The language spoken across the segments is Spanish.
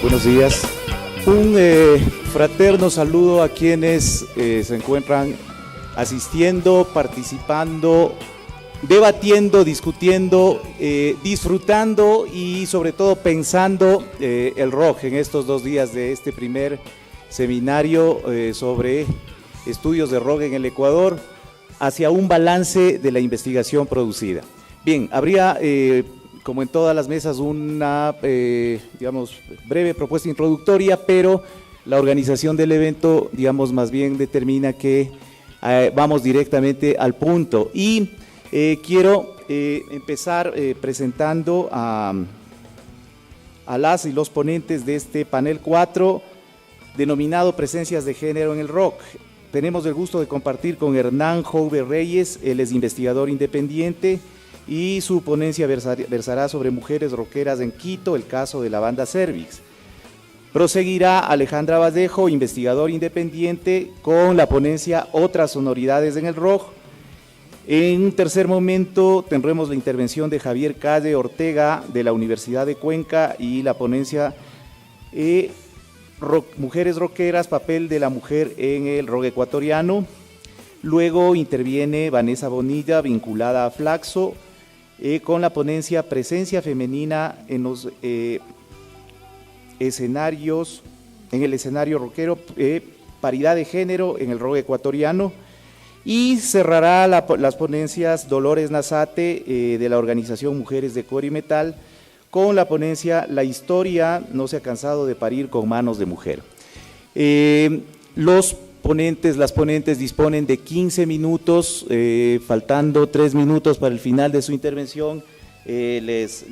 Buenos días. Un fraterno saludo a quienes se encuentran asistiendo, participando, debatiendo, discutiendo, disfrutando y sobre todo pensando el rock en estos 2 días de este primer seminario sobre estudios de rock en el Ecuador hacia un balance de la investigación producida. Bien, habría como en todas las mesas una breve propuesta introductoria, pero la organización del evento más bien determina que vamos directamente al punto y quiero empezar presentando a las y los ponentes de este panel 4 denominado Presencias de Género en el Rock. Tenemos el gusto de compartir con Hernán Jouve Reyes, él es investigador independiente y su ponencia versará sobre mujeres rockeras en Quito, el caso de la banda Cervix. Proseguirá Alejandra Vallejo, investigador independiente, con la ponencia Otras sonoridades en el rock. En un tercer momento tendremos la intervención de Javier Calle Ortega de la Universidad de Cuenca y la ponencia Mujeres rockeras, papel de la mujer en el rock ecuatoriano. Luego interviene Vanessa Bonilla, vinculada a Flaxo, con la ponencia Presencia femenina en los escenarios, en el escenario rockero, paridad de género en el rock ecuatoriano. Y cerrará las ponencias Dolores Nazate de la organización Mujeres de Core y Metal, con la ponencia La historia no se ha cansado de parir con manos de mujer. Las ponentes disponen de 15 minutos, faltando 3 minutos para el final de su intervención. Les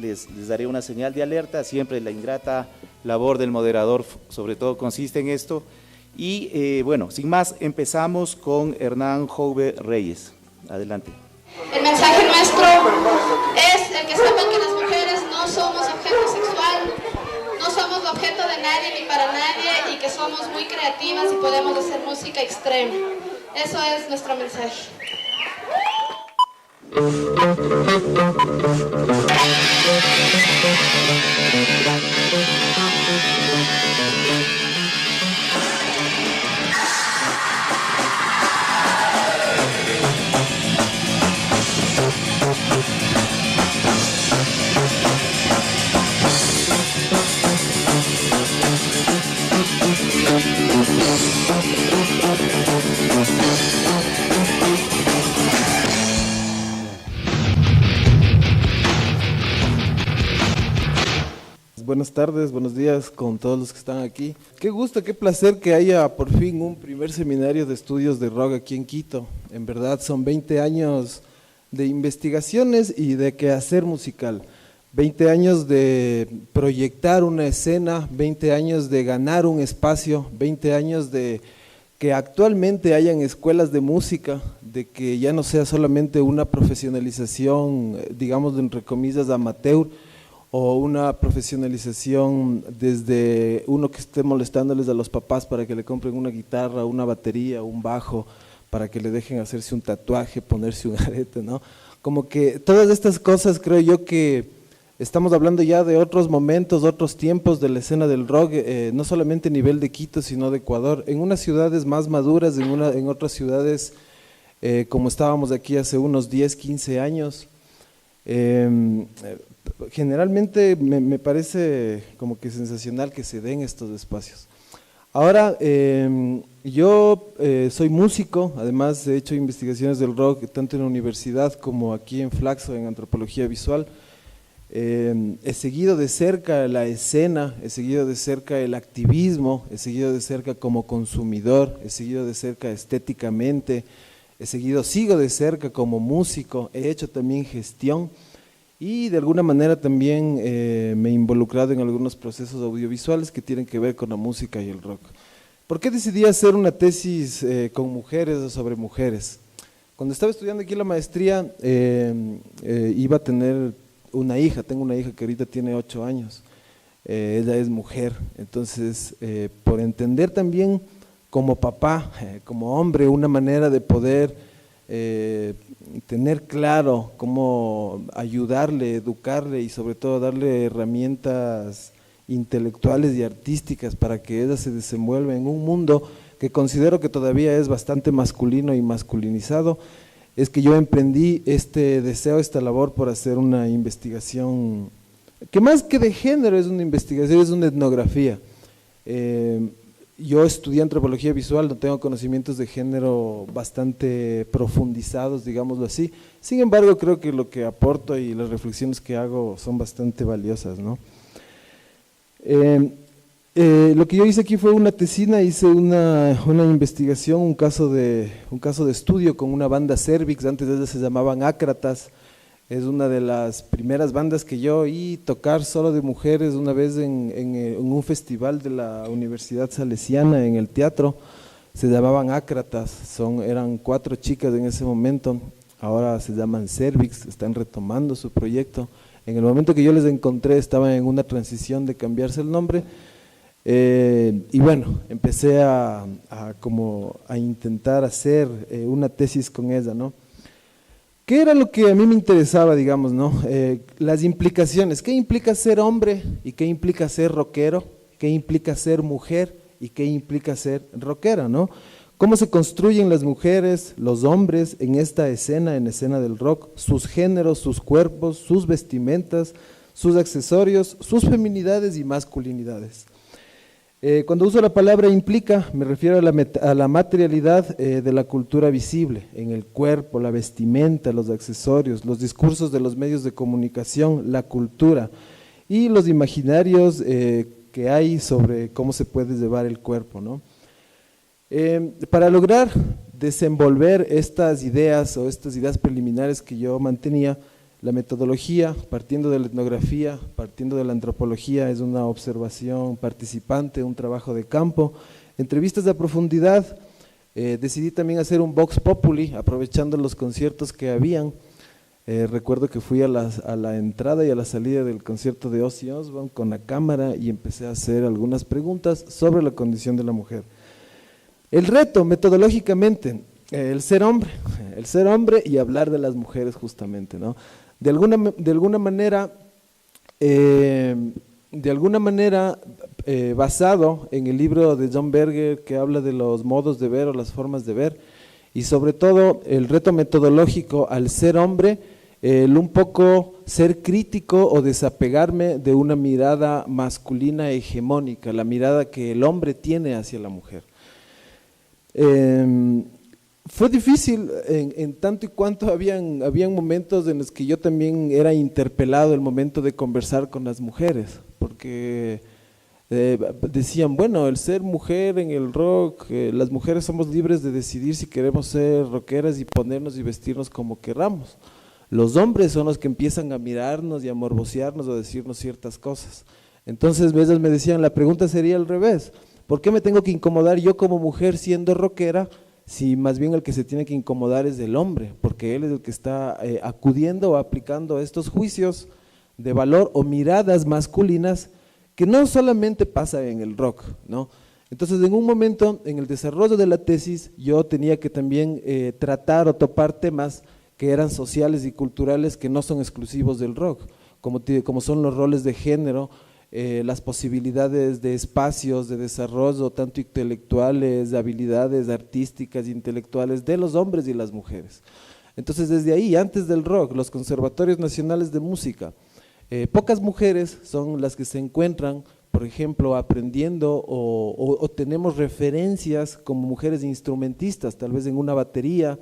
daré una señal de alerta, siempre la ingrata labor del moderador sobre todo consiste en esto. Y bueno, sin más, empezamos con Hernán Jouve Reyes. Adelante. El mensaje nuestro es el que sepan que las mujeres no somos objeto sexual, no somos objeto de nadie ni para nadie y que somos muy creativas y podemos hacer música extrema. Eso es nuestro mensaje. Buenas tardes, buenos días con todos los que están aquí. Qué gusto, qué placer que haya por fin un primer seminario de estudios de rock aquí en Quito. En verdad son 20 años de investigaciones y de quehacer musical. 20 años de proyectar una escena, 20 años de ganar un espacio, 20 años de que actualmente hayan escuelas de música, de que ya no sea solamente una profesionalización, digamos entre comillas, amateur, o una profesionalización desde uno que esté molestándoles a los papás para que le compren una guitarra, una batería, un bajo, para que le dejen hacerse un tatuaje, ponerse un arete, ¿no? Como que todas estas cosas creo yo que estamos hablando ya de otros momentos, otros tiempos de la escena del rock, no solamente a nivel de Quito, sino de Ecuador, en unas ciudades más maduras, en otras ciudades como estábamos aquí hace unos 10, 15 años. Generalmente me parece como que sensacional que se den estos espacios. Ahora, yo soy músico, además he hecho investigaciones del rock tanto en la universidad como aquí en Flaxo, en antropología visual. He seguido de cerca la escena, he seguido de cerca el activismo, he seguido de cerca como consumidor, he seguido de cerca estéticamente, sigo de cerca como músico, he hecho también gestión y de alguna manera también me he involucrado en algunos procesos audiovisuales que tienen que ver con la música y el rock. ¿Por qué decidí hacer una tesis con mujeres o sobre mujeres? Cuando estaba estudiando aquí la maestría iba a tener una hija, tengo una hija que ahorita tiene 8 años, ella es mujer, entonces por entender también como papá, como hombre, una manera de poder tener claro cómo ayudarle, educarle y sobre todo darle herramientas intelectuales y artísticas para que ella se desenvuelva en un mundo que considero que todavía es bastante masculino y masculinizado, es que yo emprendí este deseo, esta labor por hacer una investigación que más que de género es una investigación, es una etnografía. Yo estudié antropología visual, no tengo conocimientos de género bastante profundizados, digámoslo así. Sin embargo, creo que lo que aporto y las reflexiones que hago son bastante valiosas, ¿no? Lo que yo hice aquí fue una tesina, hice una investigación, un caso de estudio con una banda Cervix, antes de ellas se llamaban Ácratas. Es una de las primeras bandas que yo oí tocar solo de mujeres una vez en un festival de la Universidad Salesiana en el teatro. Se llamaban Ácratas, eran 4 chicas en ese momento, ahora se llaman Cervix, están retomando su proyecto. En el momento que yo les encontré estaban en una transición de cambiarse el nombre, y bueno, empecé a intentar hacer una tesis con ella, ¿no? ¿Qué era lo que a mí me interesaba, digamos, ¿no? Las implicaciones, ¿qué implica ser hombre y qué implica ser rockero? ¿Qué implica ser mujer y qué implica ser rockera, ¿no? ¿Cómo se construyen las mujeres, los hombres en esta escena, en escena del rock? Sus géneros, sus cuerpos, sus vestimentas, sus accesorios, sus feminidades y masculinidades. Cuando uso la palabra implica, me refiero a la materialidad de la cultura visible, en el cuerpo, la vestimenta, los accesorios, los discursos de los medios de comunicación, la cultura y los imaginarios que hay sobre cómo se puede llevar el cuerpo, ¿no? Para lograr desenvolver estas ideas o estas ideas preliminares que yo mantenía, la metodología, partiendo de la etnografía, partiendo de la antropología, es una observación participante, un trabajo de campo, entrevistas de profundidad. Decidí también hacer un Vox Populi, aprovechando los conciertos que habían. Recuerdo que fui a la entrada y a la salida del concierto de Ozzy Osbourne con la cámara y empecé a hacer algunas preguntas sobre la condición de la mujer. El reto, metodológicamente, el ser hombre y hablar de las mujeres justamente, ¿no? De alguna manera, basado en el libro de John Berger que habla de los modos de ver o las formas de ver, y sobre todo el reto metodológico al ser hombre, el un poco ser crítico o desapegarme de una mirada masculina hegemónica, la mirada que el hombre tiene hacia la mujer. Fue difícil en tanto y cuanto habían momentos en los que yo también era interpelado el momento de conversar con las mujeres, porque decían, bueno, el ser mujer en el rock, las mujeres somos libres de decidir si queremos ser rockeras y ponernos y vestirnos como queramos. Los hombres son los que empiezan a mirarnos y a morbosearnos o a decirnos ciertas cosas. Entonces ellos me decían, la pregunta sería al revés, ¿por qué me tengo que incomodar yo como mujer siendo rockera? Si más bien el que se tiene que incomodar es el hombre, porque él es el que está acudiendo o aplicando estos juicios de valor o miradas masculinas que no solamente pasa en el rock, ¿no? Entonces, en un momento, en el desarrollo de la tesis, yo tenía que también tratar o topar temas que eran sociales y culturales que no son exclusivos del rock, como son los roles de género, las posibilidades de espacios de desarrollo, tanto intelectuales, de habilidades artísticas, intelectuales, de los hombres y las mujeres. Entonces, desde ahí, antes del rock, los conservatorios nacionales de música, pocas mujeres son las que se encuentran, por ejemplo, aprendiendo o tenemos referencias como mujeres instrumentistas, tal vez en una batería,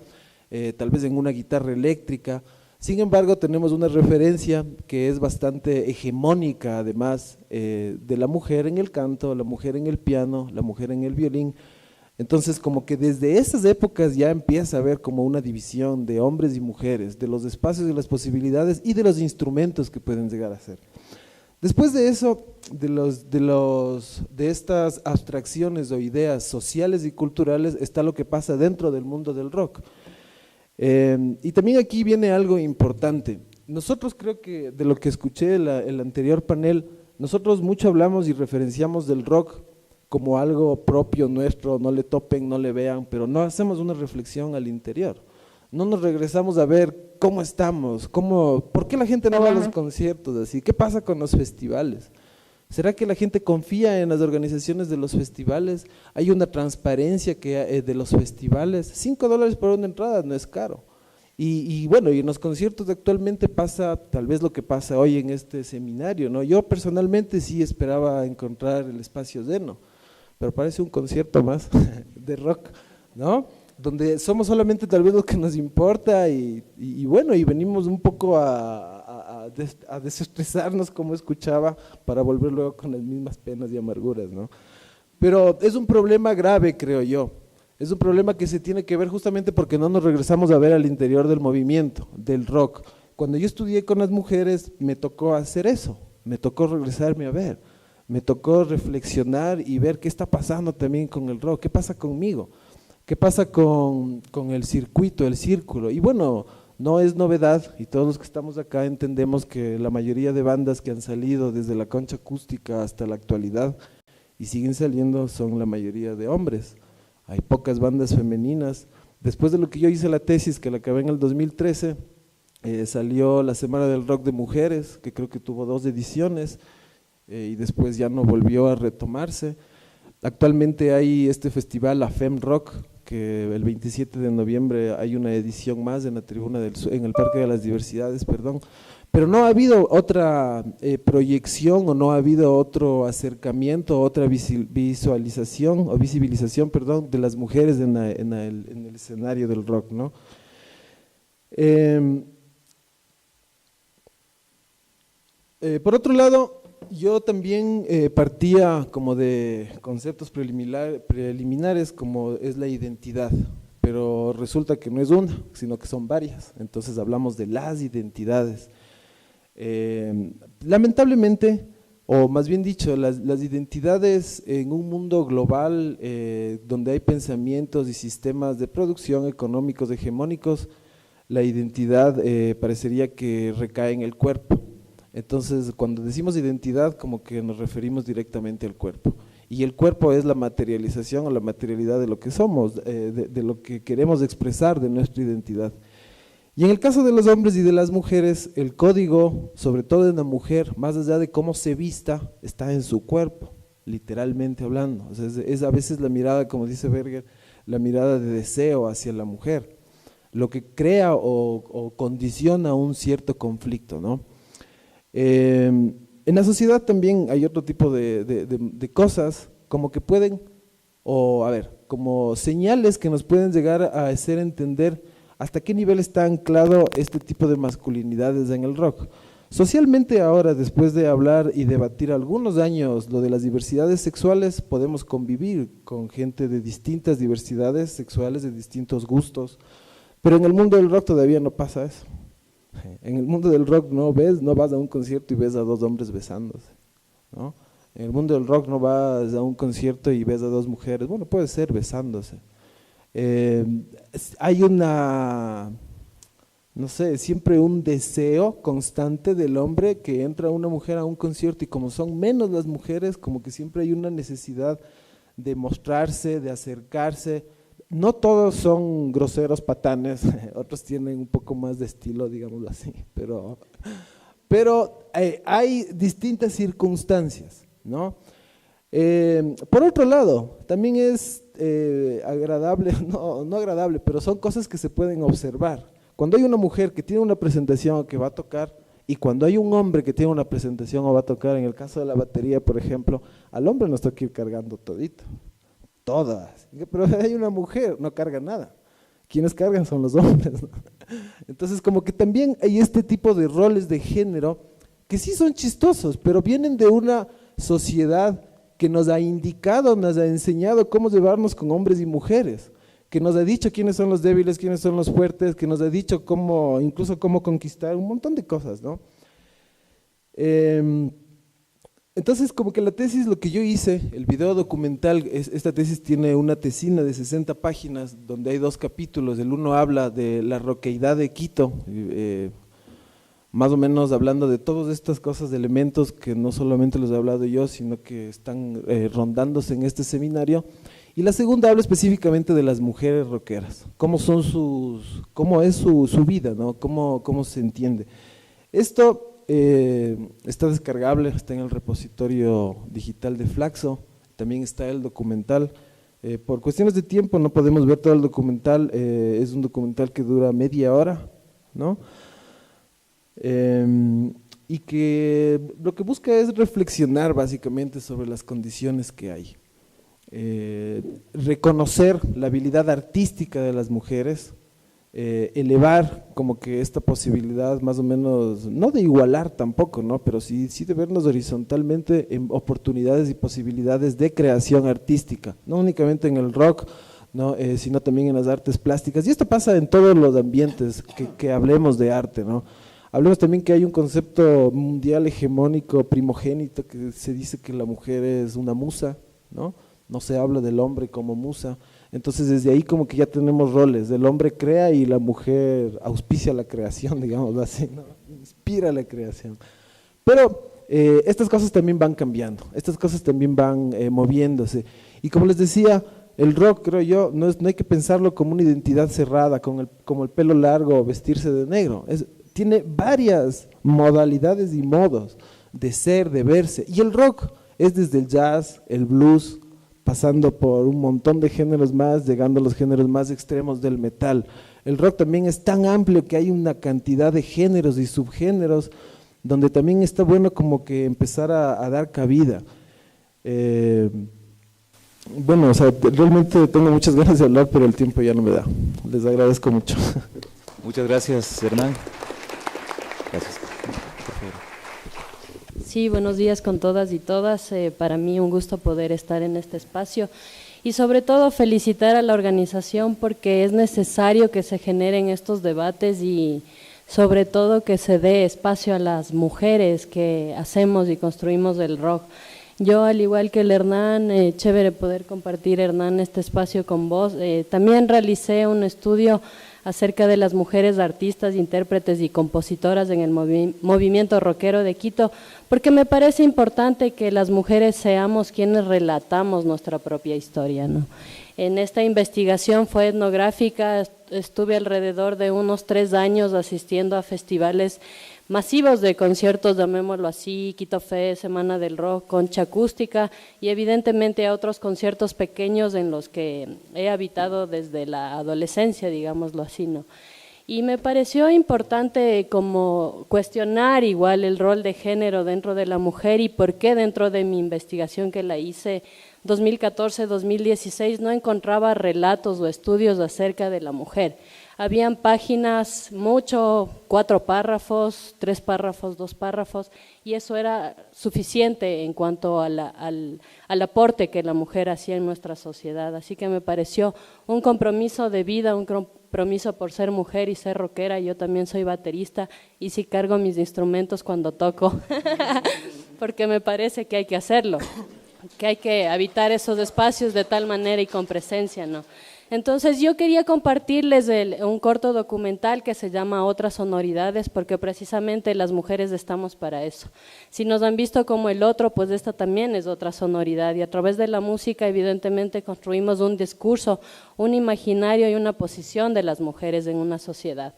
tal vez en una guitarra eléctrica. Sin embargo, tenemos una referencia que es bastante hegemónica, además, de la mujer en el canto, la mujer en el piano, la mujer en el violín. Entonces, como que desde esas épocas ya empieza a haber como una división de hombres y mujeres, de los espacios y las posibilidades y de los instrumentos que pueden llegar a ser. Después de eso, de estas abstracciones o ideas sociales y culturales, está lo que pasa dentro del mundo del rock. Y también aquí viene algo importante. Nosotros, creo que de lo que escuché el anterior panel, nosotros mucho hablamos y referenciamos del rock como algo propio nuestro, no le topen, no le vean, pero no hacemos una reflexión al interior. No nos regresamos a ver cómo estamos, por qué la gente no va a los conciertos así, qué pasa con los festivales. ¿Será que la gente confía en las organizaciones de los festivales? ¿Hay una transparencia de los festivales? $5 por una entrada no es caro. Y bueno, y en los conciertos actualmente pasa tal vez lo que pasa hoy en este seminario, ¿no? Yo personalmente sí esperaba encontrar el espacio lleno, pero parece un concierto más de rock, ¿no? Donde somos solamente tal vez lo que nos importa y bueno, y venimos un poco a desestresarnos, como escuchaba, para volver luego con las mismas penas y amarguras, ¿no? Pero es un problema grave, creo yo. Es un problema que se tiene que ver justamente porque no nos regresamos a ver al interior del movimiento, del rock. Cuando yo estudié con las mujeres me tocó hacer eso, me tocó regresarme a ver, me tocó reflexionar y ver qué está pasando también con el rock, qué pasa conmigo, qué pasa con el circuito, el círculo. Y bueno, no es novedad y todos los que estamos acá entendemos que la mayoría de bandas que han salido desde la Concha Acústica hasta la actualidad y siguen saliendo son la mayoría de hombres. Hay pocas bandas femeninas. Después de lo que yo hice la tesis, que la acabé en el 2013, salió la Semana del Rock de Mujeres, que creo que tuvo 2 ediciones, y después ya no volvió a retomarse. Actualmente hay este festival, la Fem Rock, que el 27 de noviembre hay una edición más en la Tribuna en el Parque de las Diversidades, perdón. Pero no ha habido otra proyección o no ha habido otro acercamiento, otra visualización o visibilización, perdón, de las mujeres en el escenario del rock, ¿no? Por otro lado, yo también partía como de conceptos preliminares como es la identidad, pero resulta que no es una, sino que son varias, entonces hablamos de las identidades. Lamentablemente, o más bien dicho, las identidades en un mundo global donde hay pensamientos y sistemas de producción económicos hegemónicos, la identidad parecería que recae en el cuerpo. Entonces, cuando decimos identidad, como que nos referimos directamente al cuerpo. Y el cuerpo es la materialización o la materialidad de lo que somos, de lo que queremos expresar de nuestra identidad. Y en el caso de los hombres y de las mujeres, el código, sobre todo en la mujer, más allá de cómo se vista, está en su cuerpo, literalmente hablando. O sea, es a veces la mirada, como dice Berger, la mirada de deseo hacia la mujer, lo que crea o condiciona un cierto conflicto, ¿no? En la sociedad también hay otro tipo de cosas, como que pueden, como señales que nos pueden llegar a hacer entender hasta qué nivel está anclado este tipo de masculinidades en el rock. Socialmente ahora, después de hablar y debatir algunos años lo de las diversidades sexuales, podemos convivir con gente de distintas diversidades sexuales, de distintos gustos, pero en el mundo del rock todavía no pasa eso. En el mundo del rock no vas a un concierto y ves a 2 hombres besándose, ¿no? En el mundo del rock no vas a un concierto y ves a 2 mujeres, bueno, puede ser besándose. Hay siempre un deseo constante del hombre que entra una mujer a un concierto y como son menos las mujeres, como que siempre hay una necesidad de mostrarse, de acercarse. No todos son groseros patanes, otros tienen un poco más de estilo, digámoslo así, pero hay distintas circunstancias, ¿no? Por otro lado, también es agradable, no agradable, pero son cosas que se pueden observar. Cuando hay una mujer que tiene una presentación o que va a tocar, y cuando hay un hombre que tiene una presentación o va a tocar, en el caso de la batería, por ejemplo, al hombre nos toca ir cargando todito, todas, pero hay una mujer, no carga nada. Quienes cargan son los hombres, ¿no? Entonces como que también hay este tipo de roles de género que sí son chistosos, pero vienen de una sociedad que nos ha indicado, nos ha enseñado cómo llevarnos con hombres y mujeres, que nos ha dicho quiénes son los débiles, quiénes son los fuertes, que nos ha dicho incluso cómo conquistar, un montón de cosas, ¿no? Entonces como que la tesis, lo que yo hice, el video documental, esta tesis tiene una tesina de 60 páginas donde hay 2 capítulos, el uno habla de la roqueidad de Quito, más o menos hablando de todas estas cosas, de elementos que no solamente los he hablado yo, sino que están rondándose en este seminario. Y la segunda habla específicamente de las mujeres rockeras, cómo es su vida, ¿no? Cómo se entiende. Esto está descargable, está en el repositorio digital de Flaxo, también está el documental. Por cuestiones de tiempo no podemos ver todo el documental, es un documental que dura media hora, ¿no? Y que lo que busca es reflexionar básicamente sobre las condiciones que hay. Reconocer la habilidad artística de las mujeres, elevar como que esta posibilidad más o menos, no de igualar tampoco, ¿no? Pero sí de vernos horizontalmente en oportunidades y posibilidades de creación artística, no únicamente en el rock, ¿no? Sino también en las artes plásticas, y esto pasa en todos los ambientes que hablemos de arte, ¿no? Hablemos también que hay un concepto mundial hegemónico primogénito que se dice que la mujer es una musa, ¿no? No se habla del hombre como musa. Entonces desde ahí como que ya tenemos roles, el hombre crea y la mujer auspicia la creación, digamos así, ¿no? Inspira la creación. Pero estas cosas también van cambiando, estas cosas también van moviéndose. Y como les decía, el rock, creo yo, no hay que pensarlo como una identidad cerrada, como el pelo largo o vestirse de negro. Tiene varias modalidades y modos de ser, de verse. Y el rock es desde el jazz, el blues, pasando por un montón de géneros más, llegando a los géneros más extremos del metal. El rock también es tan amplio que hay una cantidad de géneros y subgéneros donde también está bueno como que empezar a dar cabida. Bueno, o sea, realmente tengo muchas ganas de hablar, pero el tiempo ya no me da. Les agradezco mucho. Muchas gracias, Hernán. Gracias. Sí, buenos días con todas y todas. Para mí un gusto poder estar en este espacio y sobre todo felicitar a la organización porque es necesario que se generen estos debates y sobre todo que se dé espacio a las mujeres que hacemos y construimos el rock. Yo, al igual que el Hernán, chévere poder compartir, Hernán, este espacio con vos. También realicé un estudio acerca de las mujeres artistas, intérpretes y compositoras en el movimiento rockero de Quito, porque me parece importante que las mujeres seamos quienes relatamos nuestra propia historia, ¿no? En esta investigación fue etnográfica, estuve alrededor de unos 3 años asistiendo a festivales masivos de conciertos, llamémoslo así, Quito Fest, Semana del Rock, Concha Acústica y evidentemente a otros conciertos pequeños en los que he habitado desde la adolescencia, digámoslo así, ¿no? Y me pareció importante como cuestionar igual el rol de género dentro de la mujer y por qué dentro de mi investigación que la hice 2014-2016 no encontraba relatos o estudios acerca de la mujer. Habían páginas, 4 párrafos, 3 párrafos, 2 párrafos, y eso era suficiente en cuanto al aporte que la mujer hacía en nuestra sociedad. Así que me pareció un compromiso de vida, un compromiso por ser mujer y ser rockera. Yo también soy baterista y sí cargo mis instrumentos cuando toco, porque me parece que hay que hacerlo, que hay que habitar esos espacios de tal manera y con presencia, ¿no? Entonces yo quería compartirles un corto documental que se llama Otras Sonoridades, porque precisamente las mujeres estamos para eso. Si nos han visto como el otro, pues esta también es otra sonoridad y a través de la música evidentemente construimos un discurso, un imaginario y una posición de las mujeres en una sociedad.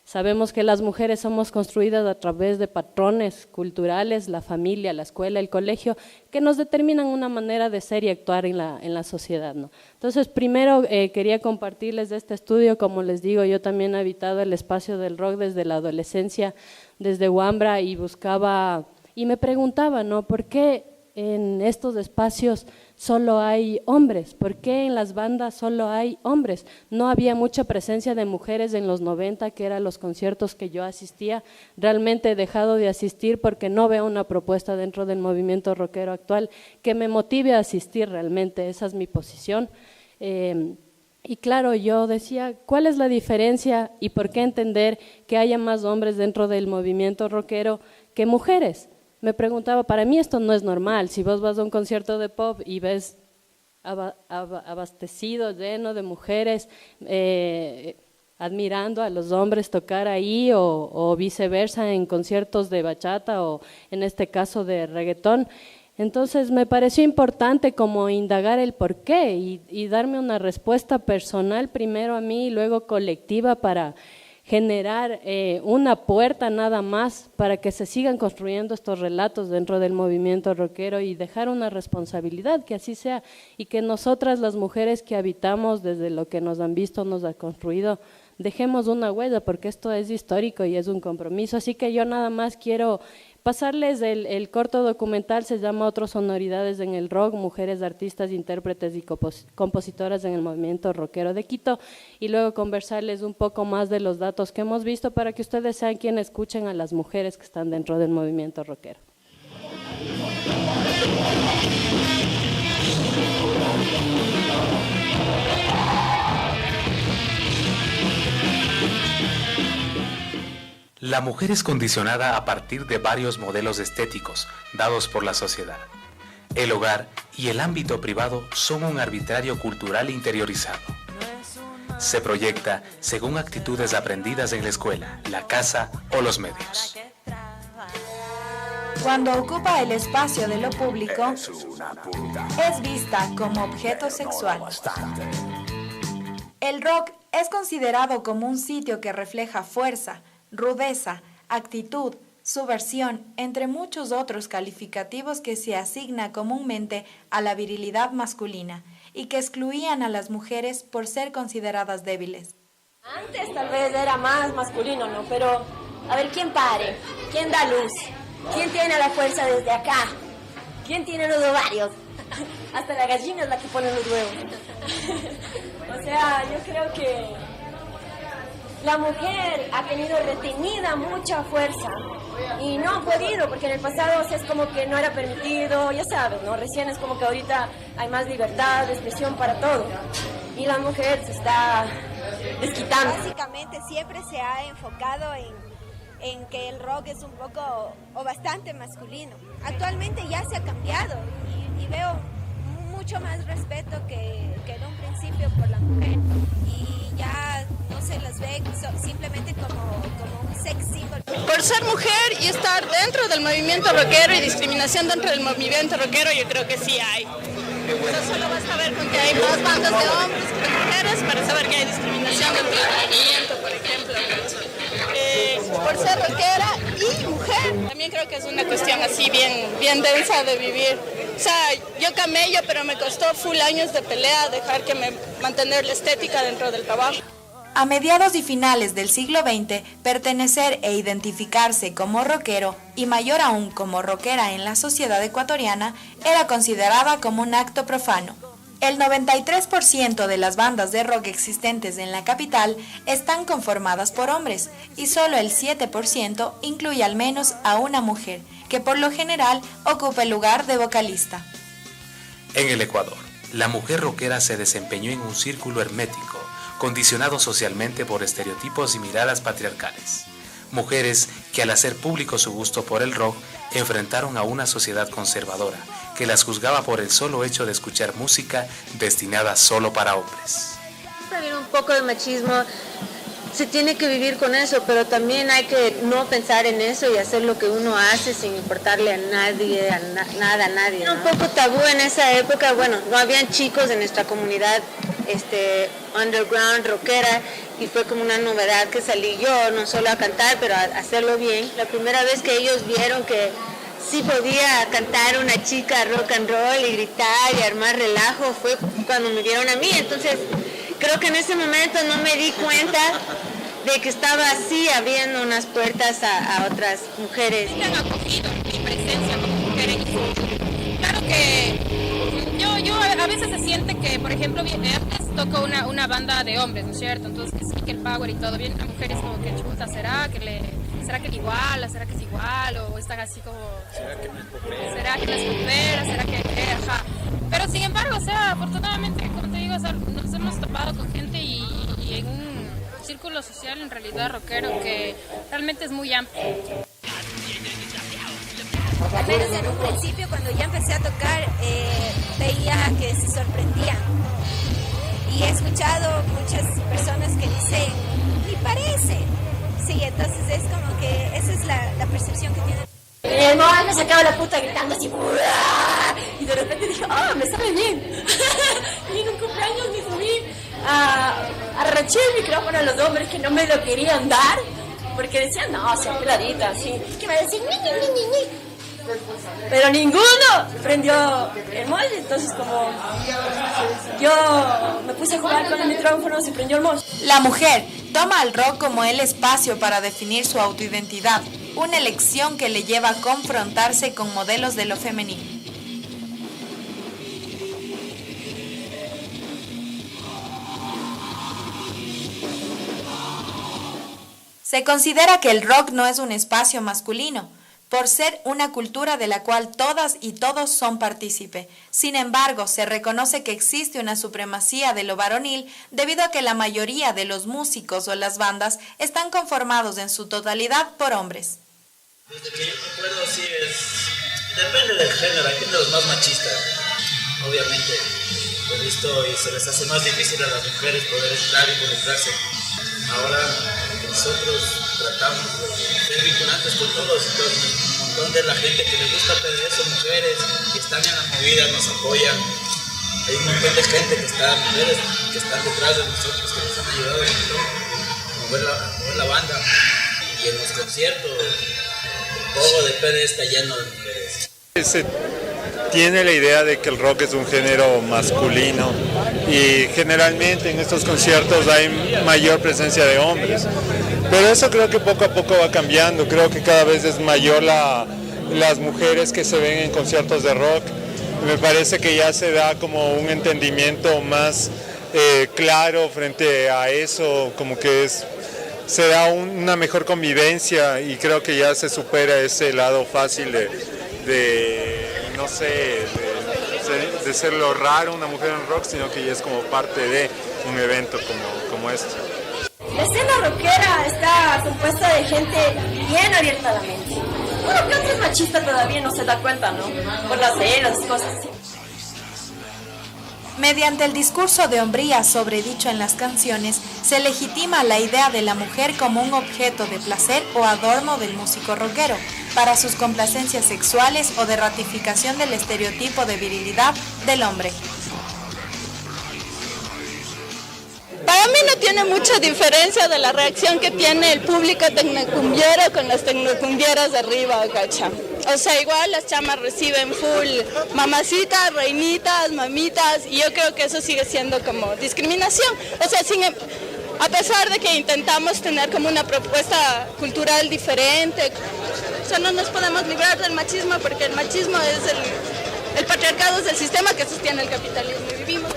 Sabemos que las mujeres somos construidas a través de patrones culturales, la familia, la escuela, el colegio, que nos determinan una manera de ser y actuar en la sociedad, ¿no? Entonces, primero quería compartirles de este estudio. Como les digo, yo también he habitado el espacio del rock desde la adolescencia, desde Huambra, y buscaba, y me preguntaba, ¿no? ¿Por qué en estos espacios solo hay hombres? ¿Por qué en las bandas solo hay hombres? No había mucha presencia de mujeres en los 90, que eran los conciertos que yo asistía. Realmente he dejado de asistir porque no veo una propuesta dentro del movimiento rockero actual que me motive a asistir realmente, esa es mi posición. Y claro, yo decía, ¿cuál es la diferencia y por qué entender que haya más hombres dentro del movimiento rockero que mujeres? Me preguntaba, para mí esto no es normal. Si vos vas a un concierto de pop y ves abastecido, lleno de mujeres, admirando a los hombres tocar ahí o viceversa en conciertos de bachata o en este caso de reggaetón. Entonces me pareció importante como indagar el por qué y darme una respuesta personal primero a mí y luego colectiva para generar una puerta nada más para que se sigan construyendo estos relatos dentro del movimiento rockero y dejar una responsabilidad, que así sea, y que nosotras las mujeres que habitamos desde lo que nos han visto, nos ha construido, dejemos una huella, porque esto es histórico y es un compromiso. Así que yo nada más quiero pasarles el corto documental, se llama Otras sonoridades en el rock, mujeres artistas, intérpretes y compositoras en el movimiento rockero de Quito, y luego conversarles un poco más de los datos que hemos visto para que ustedes sean quienes escuchen a las mujeres que están dentro del movimiento rockero. La mujer es condicionada a partir de varios modelos estéticos dados por la sociedad. El hogar y el ámbito privado son un arbitrario cultural interiorizado. Se proyecta según actitudes aprendidas en la escuela, la casa o los medios. Cuando ocupa el espacio de lo público, es vista como objeto sexual. El rock es considerado como un sitio que refleja fuerza, rudeza, actitud, subversión, entre muchos otros calificativos que se asigna comúnmente a la virilidad masculina y que excluían a las mujeres por ser consideradas débiles. Antes tal vez era más masculino, ¿no? Pero, a ver, ¿quién pare? ¿Quién da luz? ¿Quién tiene la fuerza desde acá? ¿Quién tiene los ovarios? Hasta la gallina es la que pone los huevos. O sea, yo creo que la mujer ha tenido retenida mucha fuerza y no ha podido, porque en el pasado es como que no era permitido, ya sabes, ¿no? Recién es como que ahorita hay más libertad de expresión para todo y la mujer se está desquitando. Básicamente siempre se ha enfocado en que el rock es un poco o bastante masculino. Actualmente ya se ha cambiado y veo mucho más respeto que en un principio por la mujer y ya no se las ve simplemente como un sex symbol. Por ser mujer y estar dentro del movimiento rockero y discriminación dentro del movimiento rockero, yo creo que sí hay. Pero solo basta ver con que hay más bandas de hombres que de mujeres para saber que hay discriminación dentro del movimiento, por ejemplo. Por ser rockera y mujer, también creo que es una cuestión así bien densa de vivir. O sea, yo camello, pero me costó full años de pelea dejar que mantener la estética dentro del trabajo. A mediados y finales del siglo XX, pertenecer e identificarse como rockero, y mayor aún como rockera en la sociedad ecuatoriana, era considerada como un acto profano. El 93% de las bandas de rock existentes en la capital están conformadas por hombres, y solo el 7% incluye al menos a una mujer, que por lo general ocupa el lugar de vocalista. En el Ecuador, la mujer rockera se desempeñó en un círculo hermético, condicionado socialmente por estereotipos y miradas patriarcales. Mujeres que al hacer público su gusto por el rock, enfrentaron a una sociedad conservadora que las juzgaba por el solo hecho de escuchar música destinada solo para hombres. También un poco de machismo, se tiene que vivir con eso, pero también hay que no pensar en eso y hacer lo que uno hace sin importarle a nadie, nada a nadie, ¿no? Un poco tabú en esa época, bueno, no habían chicos en nuestra comunidad underground, rockera, y fue como una novedad que salí yo, no solo a cantar, pero a hacerlo bien. La primera vez que ellos vieron que sí podía cantar una chica rock and roll y gritar y armar relajo fue cuando me vieron a mí. Entonces creo que en ese momento no me di cuenta de que estaba así abriendo unas puertas a otras mujeres. Me han acogido mi presencia como mujer en eso. Claro que yo a veces se siente que, por ejemplo, antes toco una banda de hombres, ¿no es cierto? Entonces que el power y todo bien, a mujeres como que chuta, ¿será que es igual? ¿Será que es igual? O están así como, ¿será que les supera? ¿Será que ajá? Pero sin embargo, o sea, afortunadamente, como te digo, o sea, nos hemos topado con gente y en un círculo social en realidad rockero que realmente es muy amplio. Al menos en un principio, cuando ya empecé a tocar, veía que se sorprendían. Y he escuchado muchas personas que dicen, ni parece. Sí, entonces es como que esa es la percepción que tienen. No, me sacaba la puta gritando así, ¡buah! Y de repente dije, ¡ah, me sale bien! Y en un cumpleaños me subí arreché el micrófono a los hombres que no me lo querían dar, porque decían, no, sea peladita, así, que me decían, ni. Pero ninguno prendió el molde, entonces como yo me puse a jugar con el micrófono, se prendió el molde. La mujer toma al rock como el espacio para definir su autoidentidad, una elección que le lleva a confrontarse con modelos de lo femenino. Se considera que el rock no es un espacio masculino, por ser una cultura de la cual todas y todos son partícipe. Sin embargo, se reconoce que existe una supremacía de lo varonil debido a que la mayoría de los músicos o las bandas están conformados en su totalidad por hombres. Desde que yo me acuerdo, sí depende del género, hay géneros más machistas, obviamente, he visto y se les hace más difícil a las mujeres poder entrar y involucrarse. Ahora nosotros tratamos de ser vinculantes con todos, entonces un montón de la gente que les gusta PDS son mujeres que están en la movida, nos apoyan. Hay un montón de gente que está, mujeres que están detrás de nosotros, que nos han ayudado a mover la banda. Y en los conciertos, el pogo de PD está lleno de mujeres. Se tiene la idea de que el rock es un género masculino y generalmente en estos conciertos hay mayor presencia de hombres. Pero eso creo que poco a poco va cambiando, creo que cada vez es mayor las mujeres que se ven en conciertos de rock. Me parece que ya se da como un entendimiento más claro frente a eso, como que se da una mejor convivencia y creo que ya se supera ese lado fácil no sé, de ser lo raro una mujer en rock, sino que ya es como parte de un evento como este. La escena rockera está compuesta de gente bien abierta a la mente. Bueno, que otro es machista todavía no se da cuenta, ¿no? Por las celas, cosas así. Mediante el discurso de hombría sobredicho en las canciones, se legitima la idea de la mujer como un objeto de placer o adorno del músico rockero, para sus complacencias sexuales o de ratificación del estereotipo de virilidad del hombre. Para mí no tiene mucha diferencia de la reacción que tiene el público tecnocumbiero con las tecnocumbieras de arriba, ¿cacha? O sea, igual las chamas reciben full mamacitas, reinitas, mamitas, y yo creo que eso sigue siendo como discriminación. O sea, a pesar de que intentamos tener como una propuesta cultural diferente, o sea, no nos podemos librar del machismo porque el machismo es el patriarcado, es el sistema que sostiene el capitalismo y vivimos.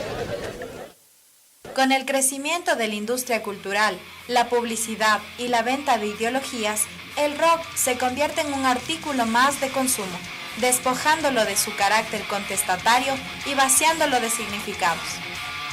Con el crecimiento de la industria cultural, la publicidad y la venta de ideologías, el rock se convierte en un artículo más de consumo, despojándolo de su carácter contestatario y vaciándolo de significados.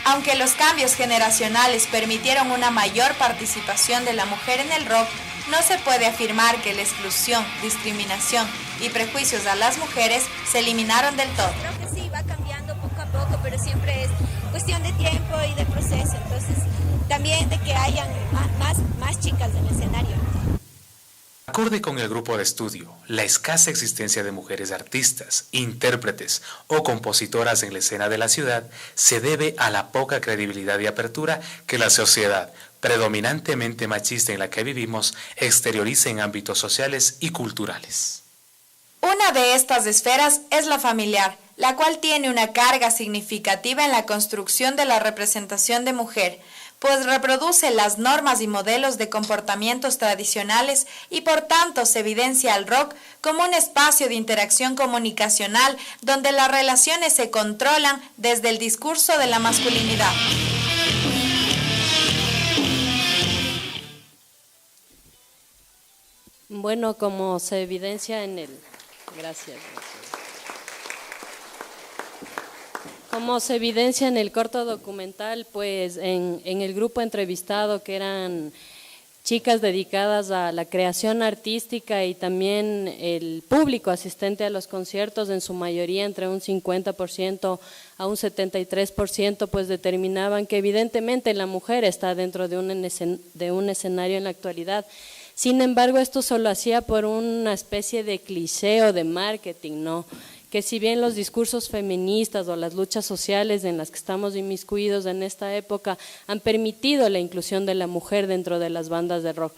Aunque los cambios generacionales permitieron una mayor participación de la mujer en el rock, no se puede afirmar que la exclusión, discriminación y prejuicios a las mujeres se eliminaron del todo. Creo que sí, va cambiando poco a poco, pero siempre es cuestión de tiempo y de proceso, entonces también de que hayan más chicas en el escenario. Acorde con el grupo de estudio, la escasa existencia de mujeres artistas, intérpretes o compositoras en la escena de la ciudad se debe a la poca credibilidad y apertura que la sociedad, predominantemente machista en la que vivimos, exterioriza en ámbitos sociales y culturales. Una de estas esferas es la familiar, la cual tiene una carga significativa en la construcción de la representación de mujer, pues reproduce las normas y modelos de comportamientos tradicionales y por tanto se evidencia al rock como un espacio de interacción comunicacional donde las relaciones se controlan desde el discurso de la masculinidad. Bueno, como se evidencia en el... Gracias. Como se evidencia en el corto documental, pues en el grupo entrevistado, que eran chicas dedicadas a la creación artística y también el público asistente a los conciertos, en su mayoría entre un 50% a un 73%, pues determinaban que evidentemente la mujer está dentro de un escenario en la actualidad. Sin embargo, esto solo hacía por una especie de cliché o de marketing, ¿no?, que si bien los discursos feministas o las luchas sociales en las que estamos inmiscuidos en esta época han permitido la inclusión de la mujer dentro de las bandas de rock,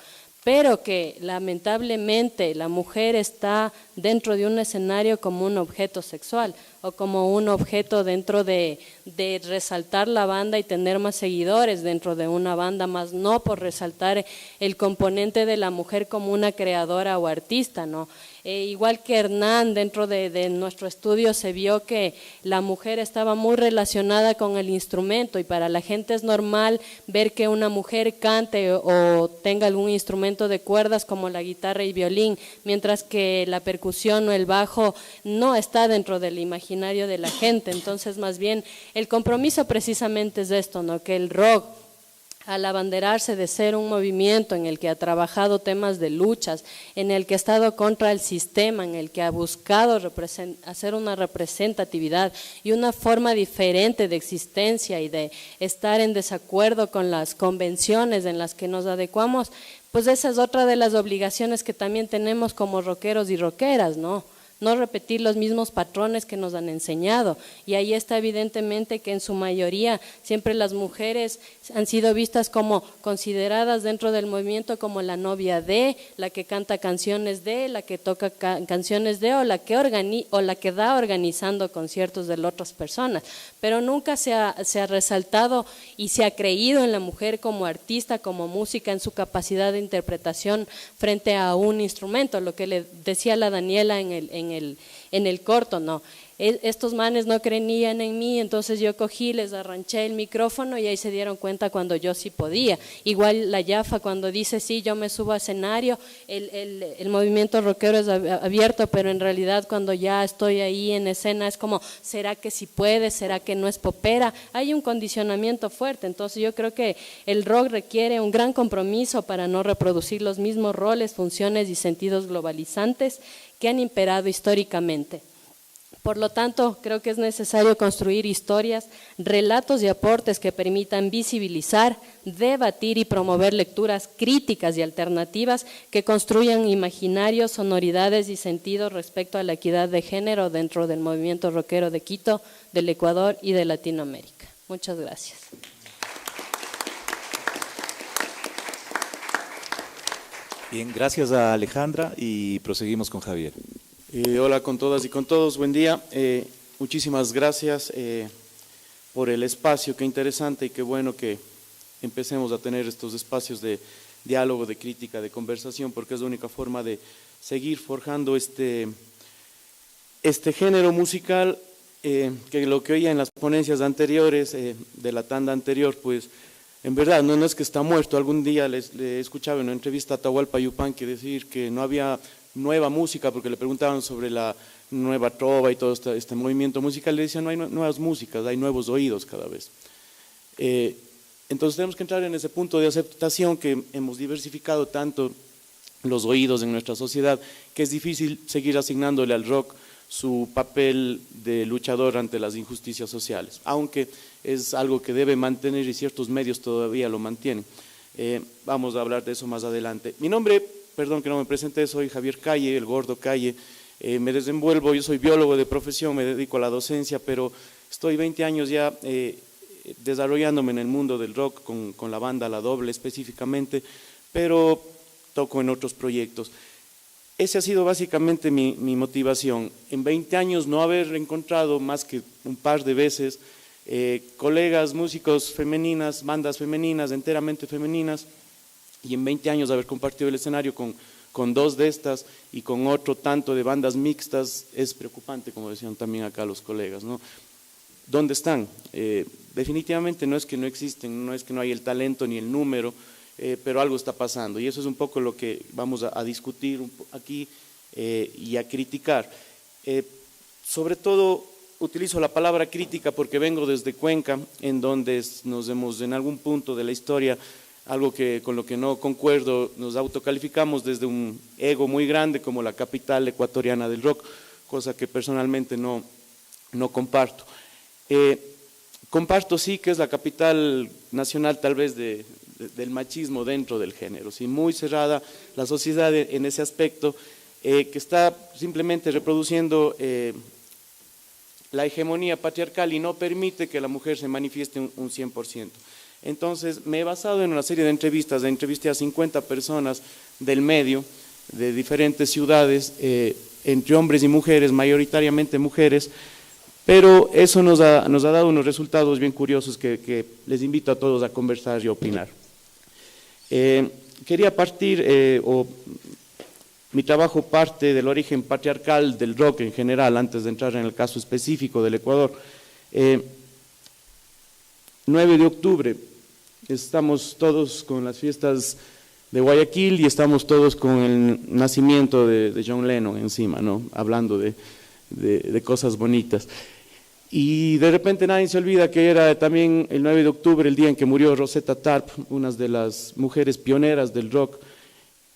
pero que lamentablemente la mujer está dentro de un escenario como un objeto sexual o como un objeto dentro de resaltar la banda y tener más seguidores dentro de una banda, más no por resaltar el componente de la mujer como una creadora o artista, ¿no? Igual que Hernán, dentro de nuestro estudio se vio que la mujer estaba muy relacionada con el instrumento y para la gente es normal ver que una mujer cante o tenga algún instrumento de cuerdas como la guitarra y violín, mientras que la percusión o el bajo no está dentro del imaginario de la gente. Entonces, más bien, el compromiso precisamente es esto, ¿no? Que el rock, al abanderarse de ser un movimiento en el que ha trabajado temas de luchas, en el que ha estado contra el sistema, en el que ha buscado hacer una representatividad y una forma diferente de existencia y de estar en desacuerdo con las convenciones en las que nos adecuamos, pues esa es otra de las obligaciones que también tenemos como rockeros y rockeras, ¿no? No repetir los mismos patrones que nos han enseñado, y ahí está evidentemente que en su mayoría siempre las mujeres han sido vistas como consideradas dentro del movimiento como la novia de, la que canta canciones de, la que toca canciones de, o la que da organizando conciertos de otras personas, pero nunca se ha resaltado y se ha creído en la mujer como artista, como música, en su capacidad de interpretación frente a un instrumento, lo que le decía la Daniela en el corto, ¿no? Estos manes no creían en mí, entonces yo cogí, les arranché el micrófono y ahí se dieron cuenta cuando yo sí podía. Igual la Yafa cuando dice, sí, yo me subo a escenario, el movimiento rockero es abierto, pero en realidad cuando ya estoy ahí en escena es como, ¿será que sí puede? ¿Será que no es popera? Hay un condicionamiento fuerte, entonces yo creo que el rock requiere un gran compromiso para no reproducir los mismos roles, funciones y sentidos globalizantes que han imperado históricamente. Por lo tanto, creo que es necesario construir historias, relatos y aportes que permitan visibilizar, debatir y promover lecturas críticas y alternativas que construyan imaginarios, sonoridades y sentidos respecto a la equidad de género dentro del movimiento rockero de Quito, del Ecuador y de Latinoamérica. Muchas gracias. Bien, gracias a Alejandra y proseguimos con Javier. Hola con todas y con todos, buen día. Muchísimas gracias por el espacio, qué interesante y qué bueno que empecemos a tener estos espacios de diálogo, de crítica, de conversación, porque es la única forma de seguir forjando este género musical que lo que oía en las ponencias anteriores, de la tanda anterior, pues en verdad no es que está muerto. Algún día le escuchaba en una entrevista a Atahualpa Yupanqui decir que no había nueva música, porque le preguntaban sobre la nueva trova y todo este movimiento musical, le decían no hay nuevas músicas, hay nuevos oídos cada vez. Entonces tenemos que entrar en ese punto de aceptación que hemos diversificado tanto los oídos en nuestra sociedad, que es difícil seguir asignándole al rock su papel de luchador ante las injusticias sociales, aunque es algo que debe mantener y ciertos medios todavía lo mantienen. Vamos a hablar de eso más adelante. Mi nombre, perdón que no me presenté, soy Javier Calle, el Gordo Calle. Me desenvuelvo, yo soy biólogo de profesión, me dedico a la docencia, pero estoy 20 años ya desarrollándome en el mundo del rock con la banda La Doble específicamente, pero toco en otros proyectos. Esa ha sido básicamente mi motivación. En 20 años no haber encontrado más que un par de veces colegas, músicos femeninas, bandas femeninas, enteramente femeninas, y en 20 años haber compartido el escenario con dos de estas y con otro tanto de bandas mixtas es preocupante, como decían también acá los colegas, ¿no? ¿Dónde están? Definitivamente no es que no existen, no es que no hay el talento ni el número, pero algo está pasando y eso es un poco lo que vamos a discutir aquí y a criticar. Sobre todo utilizo la palabra crítica porque vengo desde Cuenca, en donde nos hemos en algún punto de la historia, algo con lo que no concuerdo, nos autocalificamos desde un ego muy grande como la capital ecuatoriana del rock, cosa que personalmente no comparto. Comparto sí que es la capital nacional tal vez del machismo dentro del género, sí, muy cerrada la sociedad en ese aspecto, que está simplemente reproduciendo la hegemonía patriarcal y no permite que la mujer se manifieste un 100%. Entonces me he basado en una serie de entrevistas, entrevisté a 50 personas del medio, de diferentes ciudades, entre hombres y mujeres, mayoritariamente mujeres, pero eso nos ha dado unos resultados bien curiosos que les invito a todos a conversar y a opinar. Quería partir, mi trabajo parte del origen patriarcal del rock en general, antes de entrar en el caso específico del Ecuador. 9 de octubre, estamos todos con las fiestas de Guayaquil y estamos todos con el nacimiento de John Lennon encima, ¿no? Hablando de cosas bonitas. Y de repente nadie se olvida que era también el 9 de octubre el día en que murió Rosetta Tarp, una de las mujeres pioneras del rock,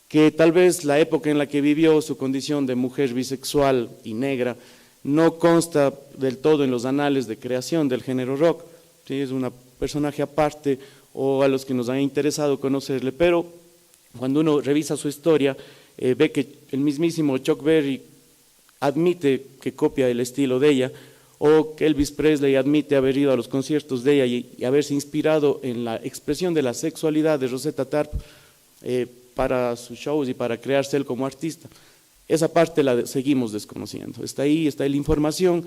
que tal vez la época en la que vivió, su condición de mujer bisexual y negra, no consta del todo en los anales de creación del género rock. ¿Sí? Es un personaje aparte, o a los que nos han interesado conocerle, pero cuando uno revisa su historia, ve que el mismísimo Chuck Berry admite que copia el estilo de ella, o que Elvis Presley admite haber ido a los conciertos de ella y haberse inspirado en la expresión de la sexualidad de Rosetta Tarp para sus shows y para crearse él como artista. Esa parte la seguimos desconociendo. Está ahí la información,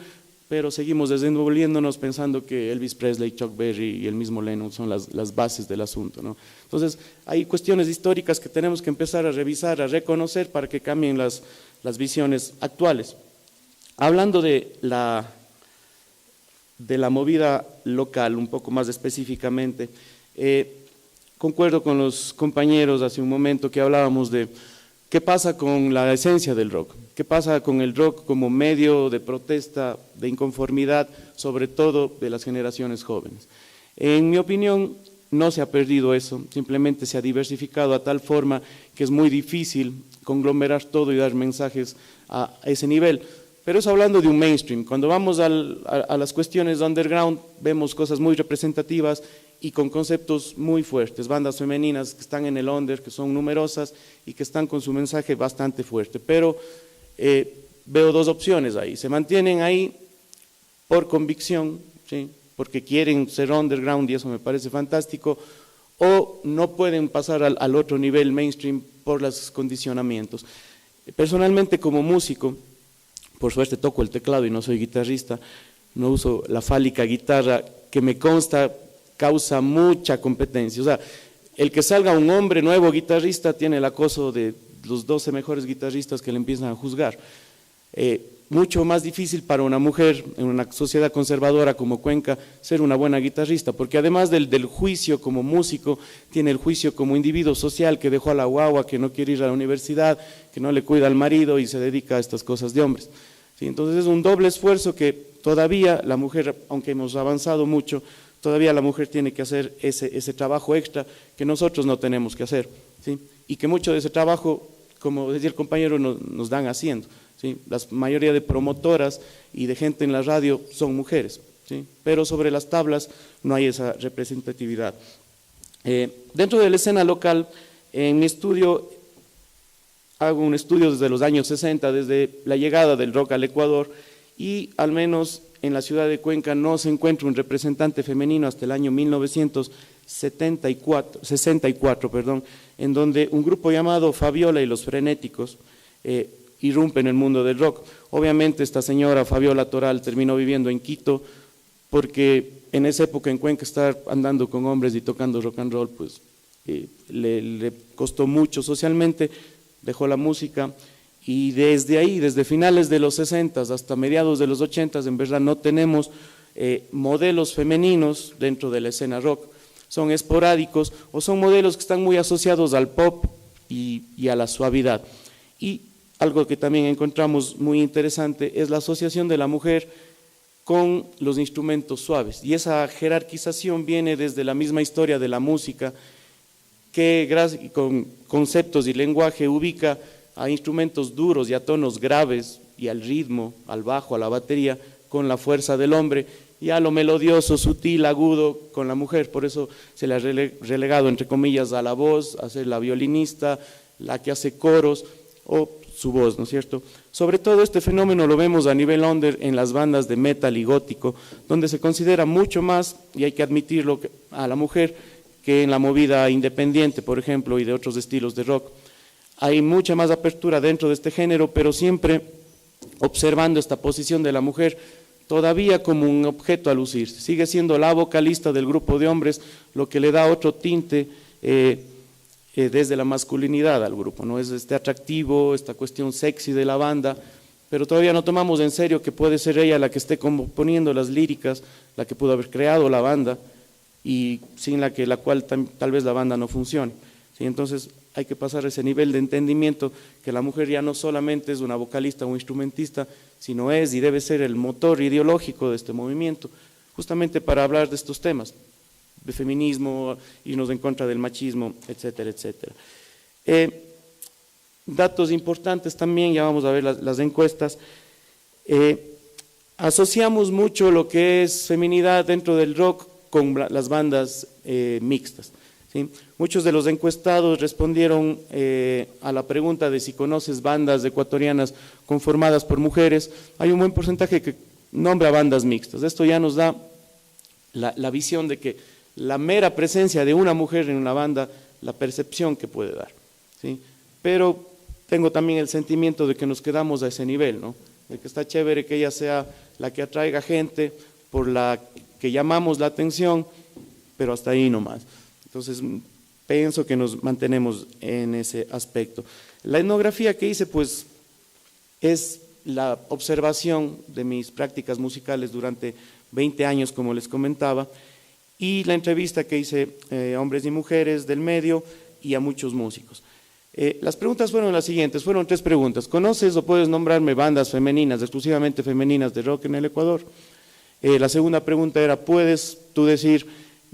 pero seguimos desenvolviéndonos pensando que Elvis Presley, Chuck Berry y el mismo Lennon son las bases del asunto, ¿no? Entonces, hay cuestiones históricas que tenemos que empezar a revisar, a reconocer para que cambien las visiones actuales. Hablando de la movida local, un poco más específicamente, concuerdo con los compañeros hace un momento que hablábamos de qué pasa con la esencia del rock, qué pasa con el rock como medio de protesta, de inconformidad, sobre todo de las generaciones jóvenes. En mi opinión, no se ha perdido eso, simplemente se ha diversificado a tal forma que es muy difícil conglomerar todo y dar mensajes a ese nivel. Pero eso hablando de un mainstream. Cuando vamos a las cuestiones de underground, vemos cosas muy representativas y con conceptos muy fuertes, bandas femeninas que están en el under, que son numerosas y que están con su mensaje bastante fuerte. Pero veo dos opciones ahí. Se mantienen ahí por convicción, ¿sí? Porque quieren ser underground y eso me parece fantástico, o no pueden pasar al otro nivel mainstream por los condicionamientos. Personalmente, como músico, por suerte toco el teclado y no soy guitarrista, no uso la fálica guitarra, que me consta causa mucha competencia. O sea, el que salga un hombre nuevo guitarrista tiene el acoso de los 12 mejores guitarristas que le empiezan a juzgar. Mucho más difícil para una mujer en una sociedad conservadora como Cuenca ser una buena guitarrista, porque además del juicio como músico, tiene el juicio como individuo social que dejó a la guagua, que no quiere ir a la universidad, que no le cuida al marido y se dedica a estas cosas de hombres. ¿Sí? Entonces es un doble esfuerzo que todavía la mujer, aunque hemos avanzado mucho, todavía la mujer tiene que hacer ese trabajo extra que nosotros no tenemos que hacer, ¿sí? Y que mucho de ese trabajo, como decía el compañero, nos dan haciendo, ¿sí? La mayoría de promotoras y de gente en la radio son mujeres, ¿sí? Pero sobre las tablas no hay esa representatividad. Dentro de la escena local, en mi estudio, hago un estudio desde los años 60, desde la llegada del rock al Ecuador, y al menos en la ciudad de Cuenca no se encuentra un representante femenino hasta el año 1964, en donde un grupo llamado Fabiola y los Frenéticos irrumpe en el mundo del rock. Obviamente esta señora Fabiola Toral terminó viviendo en Quito, porque en esa época en Cuenca estar andando con hombres y tocando rock and roll, pues le costó mucho socialmente, dejó la música. Y desde ahí, desde finales de los 60 hasta mediados de los 80, en verdad no tenemos modelos femeninos dentro de la escena rock. Son esporádicos o son modelos que están muy asociados al pop y a la suavidad. Y algo que también encontramos muy interesante es la asociación de la mujer con los instrumentos suaves. Y esa jerarquización viene desde la misma historia de la música, que con conceptos y lenguaje ubica a instrumentos duros y a tonos graves y al ritmo, al bajo, a la batería, con la fuerza del hombre, y a lo melodioso, sutil, agudo con la mujer. Por eso se le ha relegado, entre comillas, a la voz, a ser la violinista, la que hace coros, o su voz, ¿no es cierto? Sobre todo este fenómeno lo vemos a nivel under en las bandas de metal y gótico, donde se considera mucho más, y hay que admitirlo, a la mujer que en la movida independiente, por ejemplo, y de otros estilos de rock. Hay mucha más apertura dentro de este género, pero siempre observando esta posición de la mujer todavía como un objeto a lucir. Sigue siendo la vocalista del grupo de hombres, lo que le da otro tinte desde la masculinidad al grupo, ¿no? Es este atractivo, esta cuestión sexy de la banda, pero todavía no tomamos en serio que puede ser ella la que esté componiendo las líricas, la que pudo haber creado la banda y sin la cual tal vez la banda no funcione, ¿sí? Entonces hay que pasar ese nivel de entendimiento que la mujer ya no solamente es una vocalista o instrumentista, sino es y debe ser el motor ideológico de este movimiento, justamente para hablar de estos temas, de feminismo, irnos en contra del machismo, etcétera, etcétera. Datos importantes también, ya vamos a ver las encuestas. Asociamos mucho lo que es feminidad dentro del rock con las bandas mixtas, ¿sí? Muchos de los encuestados respondieron a la pregunta de si conoces bandas ecuatorianas conformadas por mujeres. Hay un buen porcentaje que nombra bandas mixtas. Esto ya nos da la visión de que la mera presencia de una mujer en una banda, la percepción que puede dar, ¿sí? Pero tengo también el sentimiento de que nos quedamos a ese nivel, ¿no? De que está chévere que ella sea la que atraiga gente, por la que llamamos la atención, pero hasta ahí nomás. Entonces, pienso que nos mantenemos en ese aspecto. La etnografía que hice, pues, es la observación de mis prácticas musicales durante 20 años, como les comentaba, y la entrevista que hice a hombres y mujeres del medio y a muchos músicos. Las preguntas fueron las siguientes, fueron 3 preguntas. ¿Conoces o puedes nombrarme bandas femeninas, exclusivamente femeninas de rock en el Ecuador? La segunda pregunta era, ¿puedes tú decir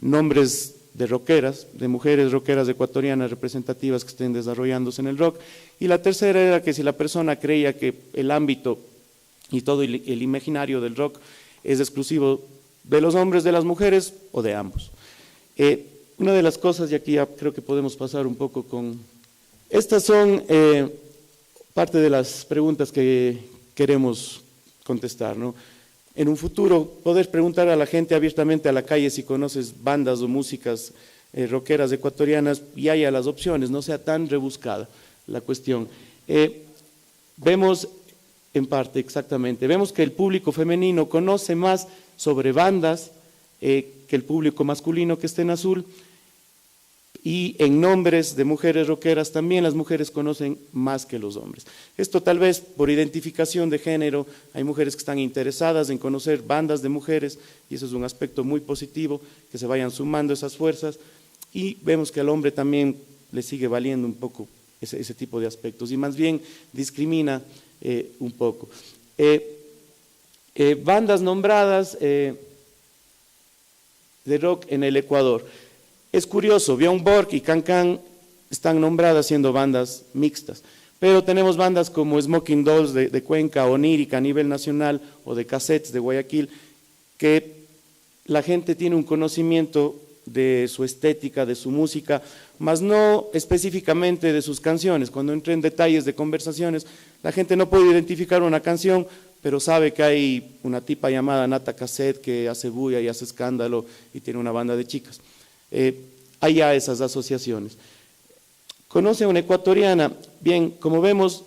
nombres de rockeras, de mujeres rockeras ecuatorianas representativas que estén desarrollándose en el rock? Y la tercera era que si la persona creía que el ámbito y todo el imaginario del rock es exclusivo de los hombres, de las mujeres o de ambos. Una de las cosas, y aquí ya creo que podemos pasar un poco con... Estas son parte de las preguntas que queremos contestar, ¿no? En un futuro, poder preguntar a la gente abiertamente a la calle si conoces bandas o músicas rockeras ecuatorianas y haya las opciones, no sea tan rebuscada la cuestión. Vemos en parte, exactamente, vemos que el público femenino conoce más sobre bandas que el público masculino que está en azul, y en nombres de mujeres rockeras también las mujeres conocen más que los hombres. Esto tal vez por identificación de género, hay mujeres que están interesadas en conocer bandas de mujeres y eso es un aspecto muy positivo, que se vayan sumando esas fuerzas, y vemos que al hombre también le sigue valiendo un poco ese tipo de aspectos y más bien discrimina un poco. Bandas nombradas de rock en el Ecuador. Es curioso, Björn Borg y Can Can están nombradas siendo bandas mixtas, pero tenemos bandas como Smoking Dolls de Cuenca, Onírica a nivel nacional, o de Cassettes de Guayaquil, que la gente tiene un conocimiento de su estética, de su música, más no específicamente de sus canciones. Cuando entra en detalles de conversaciones, la gente no puede identificar una canción, pero sabe que hay una tipa llamada Nata Cassette que hace bulla y hace escándalo y tiene una banda de chicas. Hay ya esas asociaciones. ¿Conoce a una ecuatoriana? Bien, como vemos,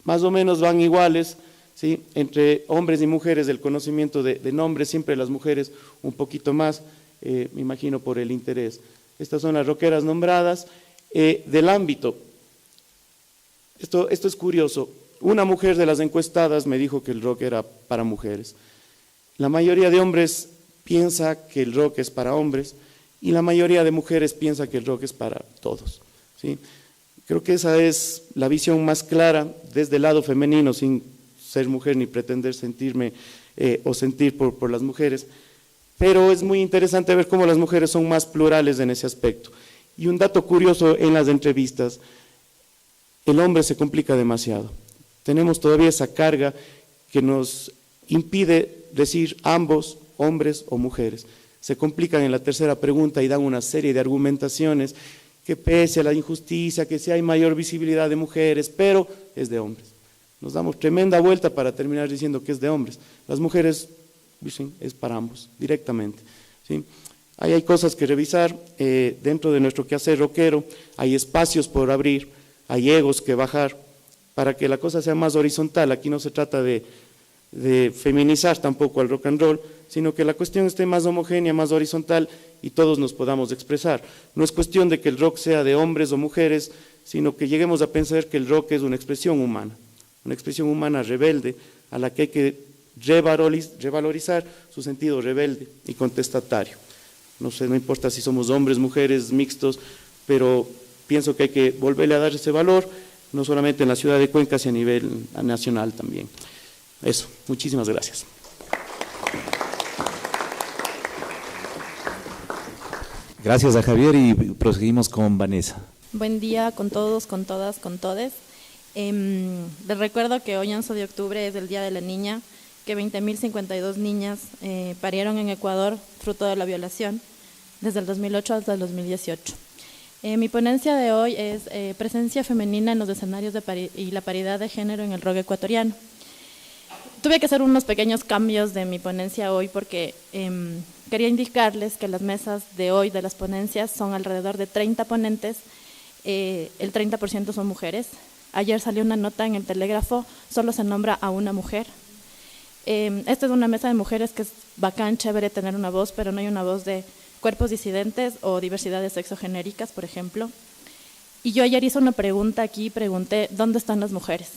más o menos van iguales, ¿sí? Entre hombres y mujeres el conocimiento de nombres, siempre las mujeres un poquito más, me imagino por el interés. Estas son las rockeras nombradas del ámbito. Esto es curioso. Una mujer de las encuestadas me dijo que el rock era para mujeres. La mayoría de hombres piensa que el rock es para hombres y la mayoría de mujeres piensa que el rock es para todos, ¿sí? Creo que esa es la visión más clara desde el lado femenino, sin ser mujer ni pretender sentirme o sentir por las mujeres, pero es muy interesante ver cómo las mujeres son más plurales en ese aspecto. Y un dato curioso en las entrevistas, el hombre se complica demasiado. Tenemos todavía esa carga que nos impide decir ambos, hombres o mujeres. Se complican en la tercera pregunta y dan una serie de argumentaciones que pese a la injusticia, que si hay mayor visibilidad de mujeres, pero es de hombres. Nos damos tremenda vuelta para terminar diciendo que es de hombres. Las mujeres, dicen, es para ambos, directamente, ¿sí? Ahí hay cosas que revisar dentro de nuestro quehacer rockero, hay espacios por abrir, hay egos que bajar, para que la cosa sea más horizontal. Aquí no se trata de feminizar tampoco al rock and roll, sino que la cuestión esté más homogénea, más horizontal y todos nos podamos expresar. No es cuestión de que el rock sea de hombres o mujeres, sino que lleguemos a pensar que el rock es una expresión humana rebelde, a la que hay que revalorizar su sentido rebelde y contestatario. No sé, no importa si somos hombres, mujeres, mixtos, pero pienso que hay que volverle a dar ese valor, no solamente en la ciudad de Cuenca, sino a nivel nacional también. Eso, muchísimas gracias. Gracias a Javier y proseguimos con Vanessa. Buen día con todos, con todas, con todes. Les recuerdo que hoy 11 de octubre es el Día de la Niña, que 20.052 niñas parieron en Ecuador fruto de la violación desde el 2008 hasta el 2018. Mi ponencia de hoy es presencia femenina en los escenarios y la paridad de género en el rock ecuatoriano. Tuve que hacer unos pequeños cambios de mi ponencia hoy porque quería indicarles que las mesas de hoy de las ponencias son alrededor de 30 ponentes, el 30% son mujeres. Ayer salió una nota en el Telégrafo, solo se nombra a una mujer. Esta es una mesa de mujeres que es bacán, chévere tener una voz, pero no hay una voz de cuerpos disidentes o diversidades sexogenéricas, por ejemplo. Y yo ayer hice una pregunta aquí, pregunté, ¿dónde están las mujeres?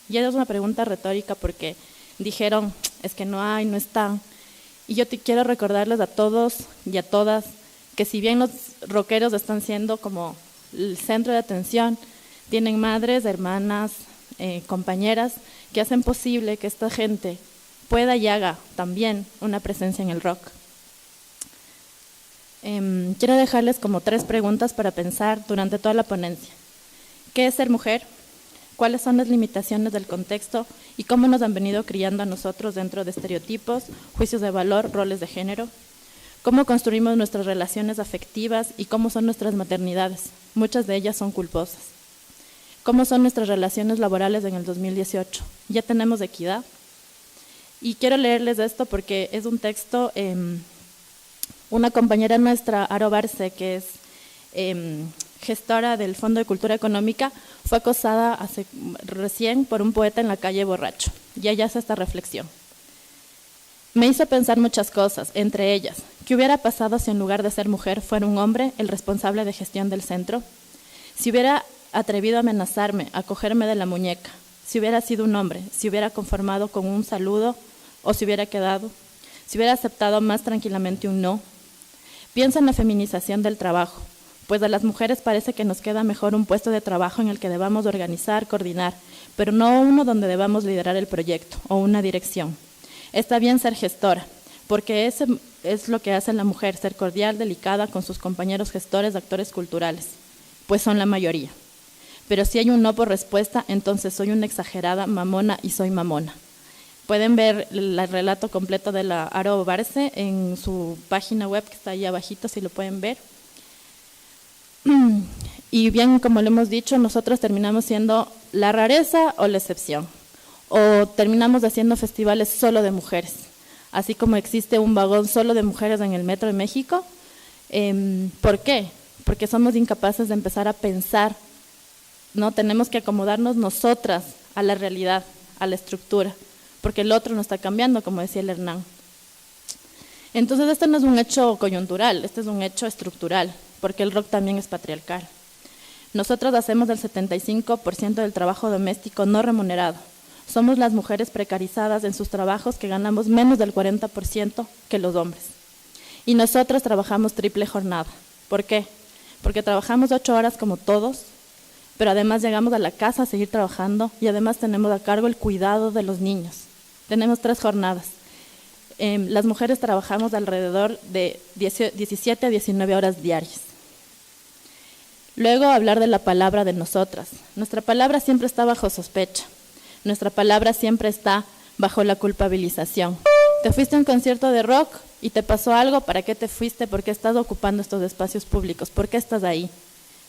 Y esa es una pregunta retórica porque dijeron, es que no hay, no están. Y yo quiero recordarles a todos y a todas que si bien los rockeros están siendo como el centro de atención, tienen madres, hermanas, compañeras que hacen posible que esta gente pueda y haga también una presencia en el rock. Quiero dejarles como 3 preguntas para pensar durante toda la ponencia. ¿Qué es ser mujer? ¿Cuáles son las limitaciones del contexto y cómo nos han venido criando a nosotros dentro de estereotipos, juicios de valor, roles de género? ¿Cómo construimos nuestras relaciones afectivas y cómo son nuestras maternidades? Muchas de ellas son culposas. ¿Cómo son nuestras relaciones laborales en el 2018? ¿Ya tenemos equidad? Y quiero leerles esto porque es un texto, una compañera nuestra, Aro Barce, que es gestora del Fondo de Cultura Económica, fue acosada recién por un poeta en la calle borracho, y ella hace esta reflexión. Me hizo pensar muchas cosas, entre ellas, ¿qué hubiera pasado si en lugar de ser mujer fuera un hombre el responsable de gestión del centro? Si hubiera atrevido a amenazarme, a cogerme de la muñeca, si hubiera sido un hombre, si hubiera conformado con un saludo o si hubiera quedado, si hubiera aceptado más tranquilamente un no. Piensa en la feminización del trabajo, pues a las mujeres parece que nos queda mejor un puesto de trabajo en el que debamos organizar, coordinar, pero no uno donde debamos liderar el proyecto o una dirección. Está bien ser gestora, porque ese es lo que hace la mujer, ser cordial, delicada con sus compañeros gestores, actores culturales, pues son la mayoría. Pero si hay un no por respuesta, entonces soy una exagerada mamona y soy mamona. Pueden ver el relato completo de la Aro Barce en su página web, que está ahí abajito, si lo pueden ver. Y bien, como lo hemos dicho, nosotros terminamos siendo la rareza o la excepción. O terminamos haciendo festivales solo de mujeres. Así como existe un vagón solo de mujeres en el Metro de México. ¿Por qué? Porque somos incapaces de empezar a pensar, ¿no? Tenemos que acomodarnos nosotras a la realidad, a la estructura, porque el otro no está cambiando, como decía el Hernán. Entonces, este no es un hecho coyuntural, este es un hecho estructural, porque el rock también es patriarcal. Nosotros hacemos el 75% del trabajo doméstico no remunerado. Somos las mujeres precarizadas en sus trabajos que ganamos menos del 40% que los hombres. Y nosotros trabajamos triple jornada. ¿Por qué? Porque trabajamos 8 horas como todos, pero además llegamos a la casa a seguir trabajando y además tenemos a cargo el cuidado de los niños. Tenemos 3 jornadas. Las mujeres trabajamos alrededor de 17 a 19 horas diarias. Luego, hablar de la palabra de nosotras. Nuestra palabra siempre está bajo sospecha. Nuestra palabra siempre está bajo la culpabilización. Te fuiste a un concierto de rock y te pasó algo, ¿para qué te fuiste? ¿Por qué estás ocupando estos espacios públicos? ¿Por qué estás ahí?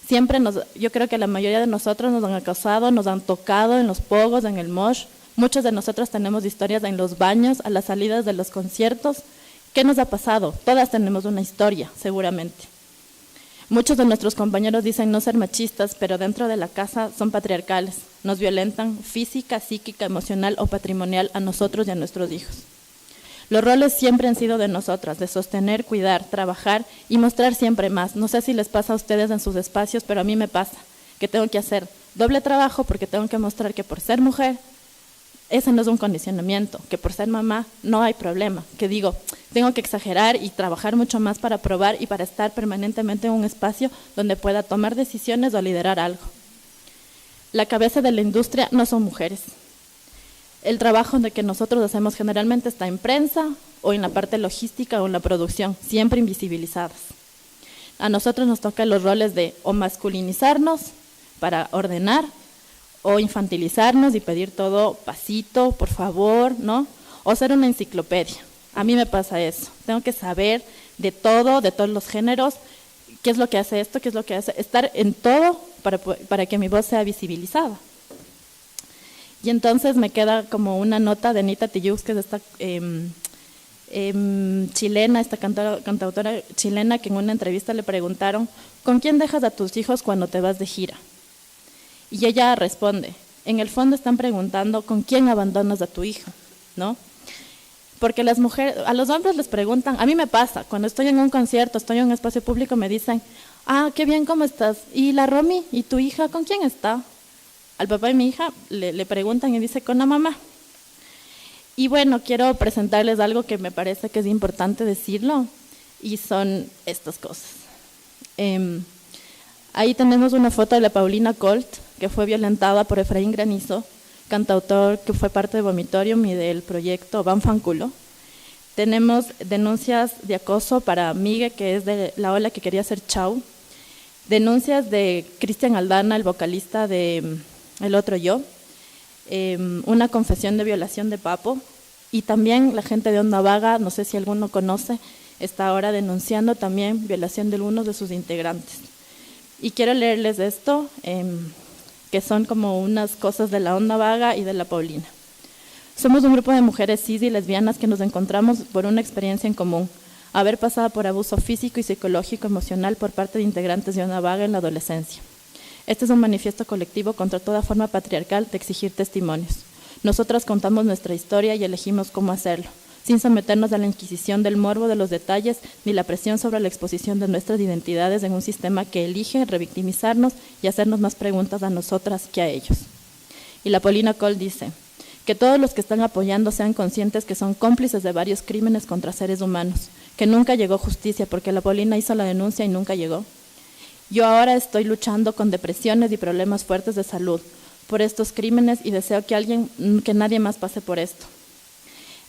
yo creo que la mayoría de nosotros nos han acosado, nos han tocado en los pogos, en el mosh. Muchos de nosotros tenemos historias en los baños, a las salidas de los conciertos. ¿Qué nos ha pasado? Todas tenemos una historia, seguramente. Muchos de nuestros compañeros dicen no ser machistas, pero dentro de la casa son patriarcales. Nos violentan física, psíquica, emocional o patrimonial a nosotros y a nuestros hijos. Los roles siempre han sido de nosotras, de sostener, cuidar, trabajar y mostrar siempre más. No sé si les pasa a ustedes en sus espacios, pero a mí me pasa que tengo que hacer doble trabajo porque tengo que mostrar que por ser mujer, ese no es un condicionamiento, que por ser mamá no hay problema, que digo, tengo que exagerar y trabajar mucho más para probar y para estar permanentemente en un espacio donde pueda tomar decisiones o liderar algo. La cabeza de la industria no son mujeres. El trabajo que nosotros hacemos generalmente está en prensa o en la parte logística o en la producción, siempre invisibilizadas. A nosotros nos tocan los roles de o masculinizarnos para ordenar, o infantilizarnos y pedir todo pasito, por favor, ¿no? O ser una enciclopedia. A mí me pasa eso. Tengo que saber de todo, de todos los géneros, qué es lo que hace esto, qué es lo que hace, estar en todo para que mi voz sea visibilizada. Y entonces me queda como una nota de Anita Tijoux, que es esta chilena, esta cantautora chilena, que en una entrevista le preguntaron, ¿con quién dejas a tus hijos cuando te vas de gira? Y ella responde, en el fondo están preguntando ¿con quién abandonas a tu hijo? ¿No? Porque las mujeres, a los hombres les preguntan, a mí me pasa, cuando estoy en un concierto, estoy en un espacio público, me dicen, qué bien, ¿cómo estás? ¿Y la Romy? ¿Y tu hija con quién está? Al papá de mi hija le preguntan y dice, con la mamá. Y bueno, quiero presentarles algo que me parece que es importante decirlo, y son estas cosas. Ahí tenemos una foto de la Paulina Colt, que fue violentada por Efraín Granizo, cantautor que fue parte de Vomitorium y del proyecto Banfanculo. Tenemos denuncias de acoso para Migue, que es de La Ola que quería ser Chau. Denuncias de Cristian Aldana, el vocalista de El Otro Yo. Una confesión de violación de Papo. Y también la gente de Onda Vaga, no sé si alguno conoce, está ahora denunciando también violación de uno de sus integrantes. Y quiero leerles esto, que son como unas cosas de la Onda Vaga y de la Paulina. Somos un grupo de mujeres cis y lesbianas que nos encontramos por una experiencia en común, haber pasado por abuso físico y psicológico emocional por parte de integrantes de Onda Vaga en la adolescencia. Este es un manifiesto colectivo contra toda forma patriarcal de exigir testimonios. Nosotras contamos nuestra historia y elegimos cómo hacerlo, sin someternos a la inquisición del morbo de los detalles ni la presión sobre la exposición de nuestras identidades en un sistema que elige revictimizarnos y hacernos más preguntas a nosotras que a ellos. Y la Paulina Coll dice, que todos los que están apoyando sean conscientes que son cómplices de varios crímenes contra seres humanos, que nunca llegó justicia porque la Paulina hizo la denuncia y nunca llegó. Yo ahora estoy luchando con depresiones y problemas fuertes de salud por estos crímenes y deseo que nadie más pase por esto.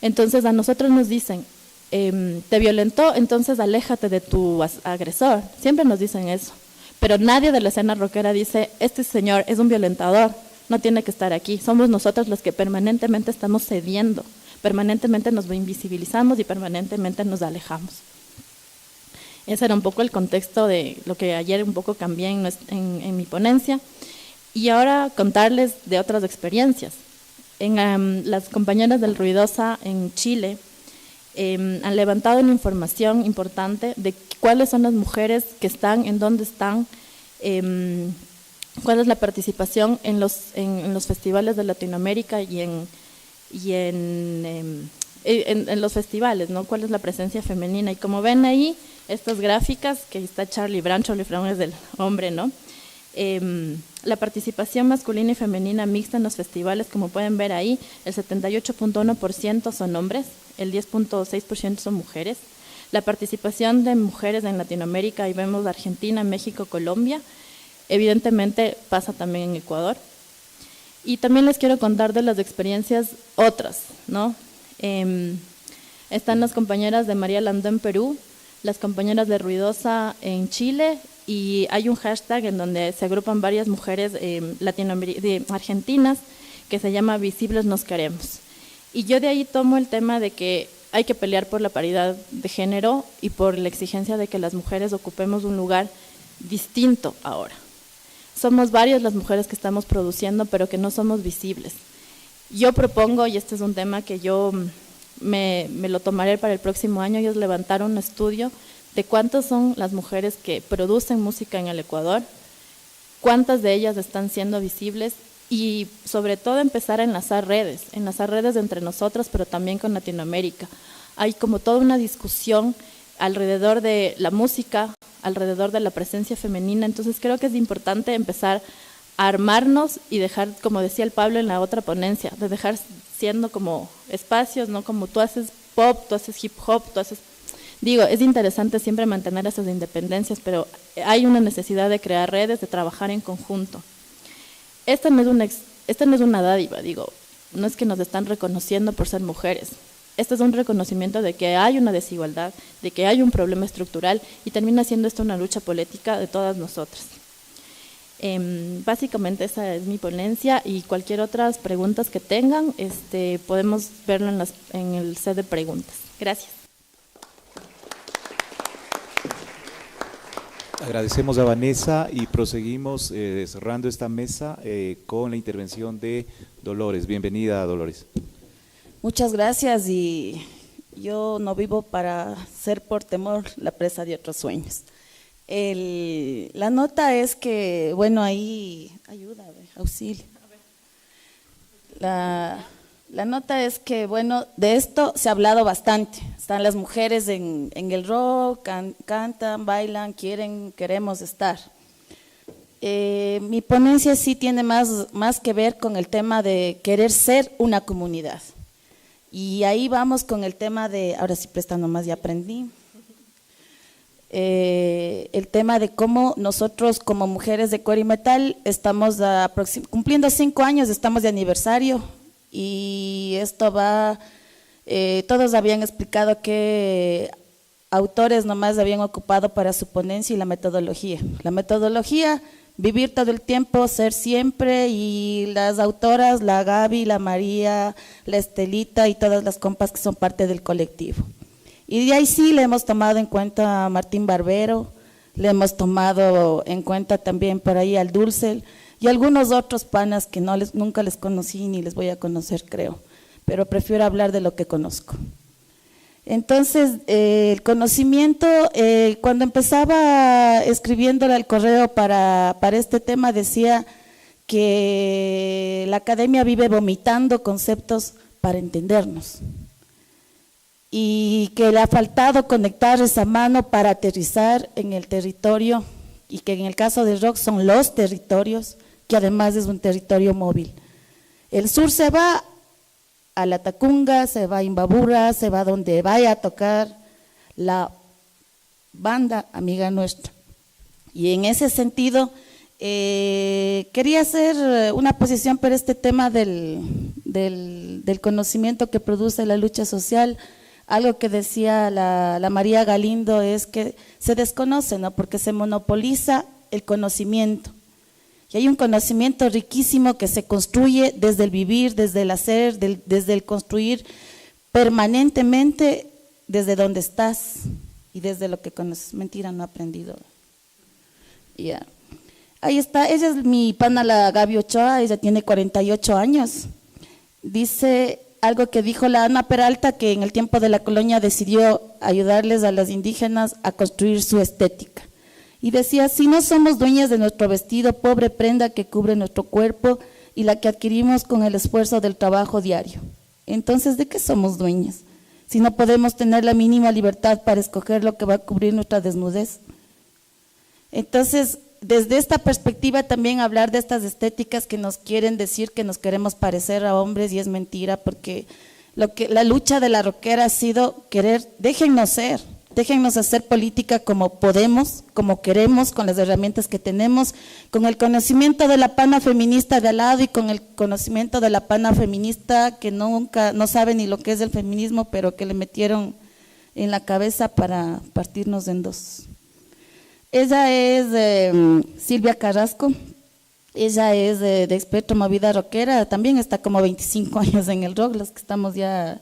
Entonces a nosotros nos dicen, te violentó, entonces aléjate de tu agresor. Siempre nos dicen eso. Pero nadie de la escena rockera dice, este señor es un violentador, no tiene que estar aquí. Somos nosotros los que permanentemente estamos cediendo, permanentemente nos invisibilizamos y permanentemente nos alejamos. Ese era un poco el contexto de lo que ayer un poco cambié en mi ponencia. Y ahora contarles de otras experiencias. Las compañeras del Ruidosa en Chile han levantado una información importante de cuáles son las mujeres que están, en dónde están, cuál es la participación en los festivales de Latinoamérica y en los festivales, ¿no? Cuál es la presencia femenina. Y como ven ahí, estas gráficas, que está Charlie Brown es del hombre, ¿no? La participación masculina y femenina mixta en los festivales, como pueden ver ahí, el 78.1% son hombres, el 10.6% son mujeres. La participación de mujeres en Latinoamérica, ahí vemos Argentina, México, Colombia, evidentemente pasa también en Ecuador. Y también les quiero contar de las experiencias otras, ¿no? Están las compañeras de María Landó en Perú, las compañeras de Ruidosa en Chile, y hay un hashtag en donde se agrupan varias mujeres argentinas que se llama Visibles Nos Queremos. Y yo de ahí tomo el tema de que hay que pelear por la paridad de género y por la exigencia de que las mujeres ocupemos un lugar distinto ahora. somos varias las mujeres que estamos produciendo, pero que no somos visibles. Yo propongo, y este es un tema que yo me lo tomaré para el próximo año, y es levantar un estudio de cuántas son las mujeres que producen música en el Ecuador, cuántas de ellas están siendo visibles, y sobre todo empezar a enlazar redes entre nosotras, pero también con Latinoamérica. Hay como toda una discusión alrededor de la música, alrededor de la presencia femenina, entonces creo que es importante empezar a armarnos y dejar, como decía el Pablo en la otra ponencia, de dejar siendo como espacios, ¿no? Como tú haces pop, tú haces hip hop, tú haces... Digo, es interesante siempre mantener esas independencias, pero hay una necesidad de crear redes, de trabajar en conjunto. Esta no es una dádiva, digo, no es que nos están reconociendo por ser mujeres. Este es un reconocimiento de que hay una desigualdad, de que hay un problema estructural, y termina siendo esto una lucha política de todas nosotras. Básicamente esa es mi ponencia, y cualquier otras preguntas que tengan, podemos verlo en el set de preguntas. Gracias. Agradecemos a Vanessa y proseguimos cerrando esta mesa con la intervención de Dolores. Bienvenida, Dolores. Muchas gracias, y yo no vivo para ser por temor la presa de otros sueños. La nota es que, bueno, ahí, ayuda, auxilio. La nota es que, bueno, de esto se ha hablado bastante. Están las mujeres en el rock, cantan, bailan, queremos estar. Mi ponencia sí tiene más que ver con el tema de querer ser una comunidad. Y ahí vamos con el tema de, ahora sí prestando más, ya aprendí. El tema de cómo nosotros como mujeres de Cuero y Metal estamos cumpliendo 5 años, estamos de aniversario, y esto va, todos habían explicado qué autores nomás habían ocupado para su ponencia y la metodología. La metodología, vivir todo el tiempo, ser siempre, y las autoras, la Gaby, la María, la Estelita y todas las compas que son parte del colectivo. Y de ahí sí le hemos tomado en cuenta a Martín Barbero, le hemos tomado en cuenta también por ahí al Dulce y algunos otros panas que nunca les conocí ni les voy a conocer, creo, pero prefiero hablar de lo que conozco. Entonces, el conocimiento, cuando empezaba escribiéndole al correo para este tema, decía que la academia vive vomitando conceptos para entendernos, y que le ha faltado conectar esa mano para aterrizar en el territorio, y que en el caso del rock son los territorios, que además es un territorio móvil. El sur se va a la Tacunga, se va a Imbabura, se va donde vaya a tocar la banda amiga nuestra. Y en ese sentido, quería hacer una posición por este tema del conocimiento que produce la lucha social. Algo que decía la María Galindo es que se desconoce, ¿no? Porque se monopoliza el conocimiento. Y hay un conocimiento riquísimo que se construye desde el vivir, desde el hacer, desde el construir permanentemente desde donde estás y desde lo que conoces. Mentira, no he aprendido. Ya. Ahí está, ella es mi pana, la Gaby Ochoa, ella tiene 48 años. Dice algo que dijo la Ana Peralta, que en el tiempo de la colonia decidió ayudarles a las indígenas a construir su estética. Y decía, si no somos dueñas de nuestro vestido, pobre prenda que cubre nuestro cuerpo y la que adquirimos con el esfuerzo del trabajo diario. Entonces, ¿de qué somos dueñas? Si no podemos tener la mínima libertad para escoger lo que va a cubrir nuestra desnudez. Entonces, desde esta perspectiva también hablar de estas estéticas que nos quieren decir que nos queremos parecer a hombres, y es mentira, porque la lucha de la rockera ha sido querer, déjennos hacer política como podemos, como queremos, con las herramientas que tenemos, con el conocimiento de la pana feminista de al lado y con el conocimiento de la pana feminista que no sabe ni lo que es el feminismo, pero que le metieron en la cabeza para partirnos en dos. Ella es Silvia Carrasco, ella es de Espectro Movida Rockera, también está como 25 años en el rock, los que estamos ya.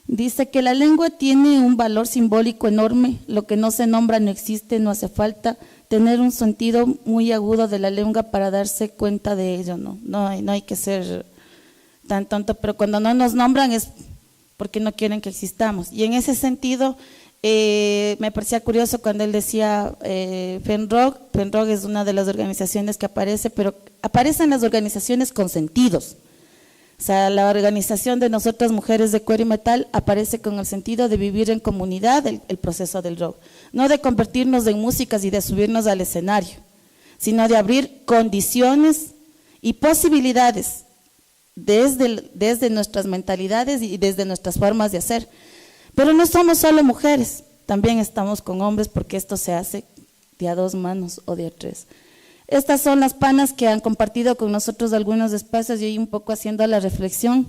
Dice que la lengua tiene un valor simbólico enorme, lo que no se nombra no existe, no hace falta, tener un sentido muy agudo de la lengua para darse cuenta de ello, no hay que ser tan tonto, pero cuando no nos nombran es porque no quieren que existamos. Y en ese sentido, me parecía curioso cuando él decía FENROG es una de las organizaciones que aparece, pero aparecen las organizaciones con sentidos. O sea, la organización de nosotras mujeres de cuero y metal aparece con el sentido de vivir en comunidad el proceso del rock, no de convertirnos en músicas y de subirnos al escenario, sino de abrir condiciones y posibilidades desde nuestras mentalidades y desde nuestras formas de hacer. Pero no somos solo mujeres, también estamos con hombres porque esto se hace de a dos manos o de a tres. Estas son las panas que han compartido con nosotros algunos espacios y ahí un poco haciendo la reflexión,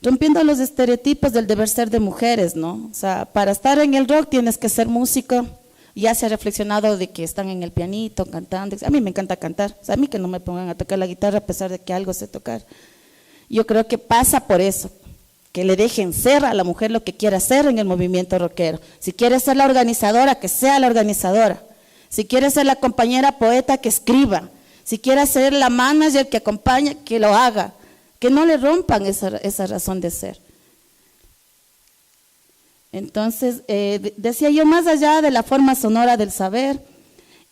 rompiendo los estereotipos del deber ser de mujeres, ¿no? O sea, para estar en el rock tienes que ser músico, ya se ha reflexionado de que están en el pianito, cantando, a mí me encanta cantar, o sea, a mí que no me pongan a tocar la guitarra a pesar de que algo sé tocar. Yo creo que pasa por eso, que le dejen ser a la mujer lo que quiera hacer en el movimiento rockero. Si quiere ser la organizadora, que sea la organizadora. Si quiere ser la compañera poeta, que escriba. Si quiere ser la manager que acompaña, que lo haga. Que no le rompan esa razón de ser. Entonces, decía yo, más allá de la forma sonora del saber,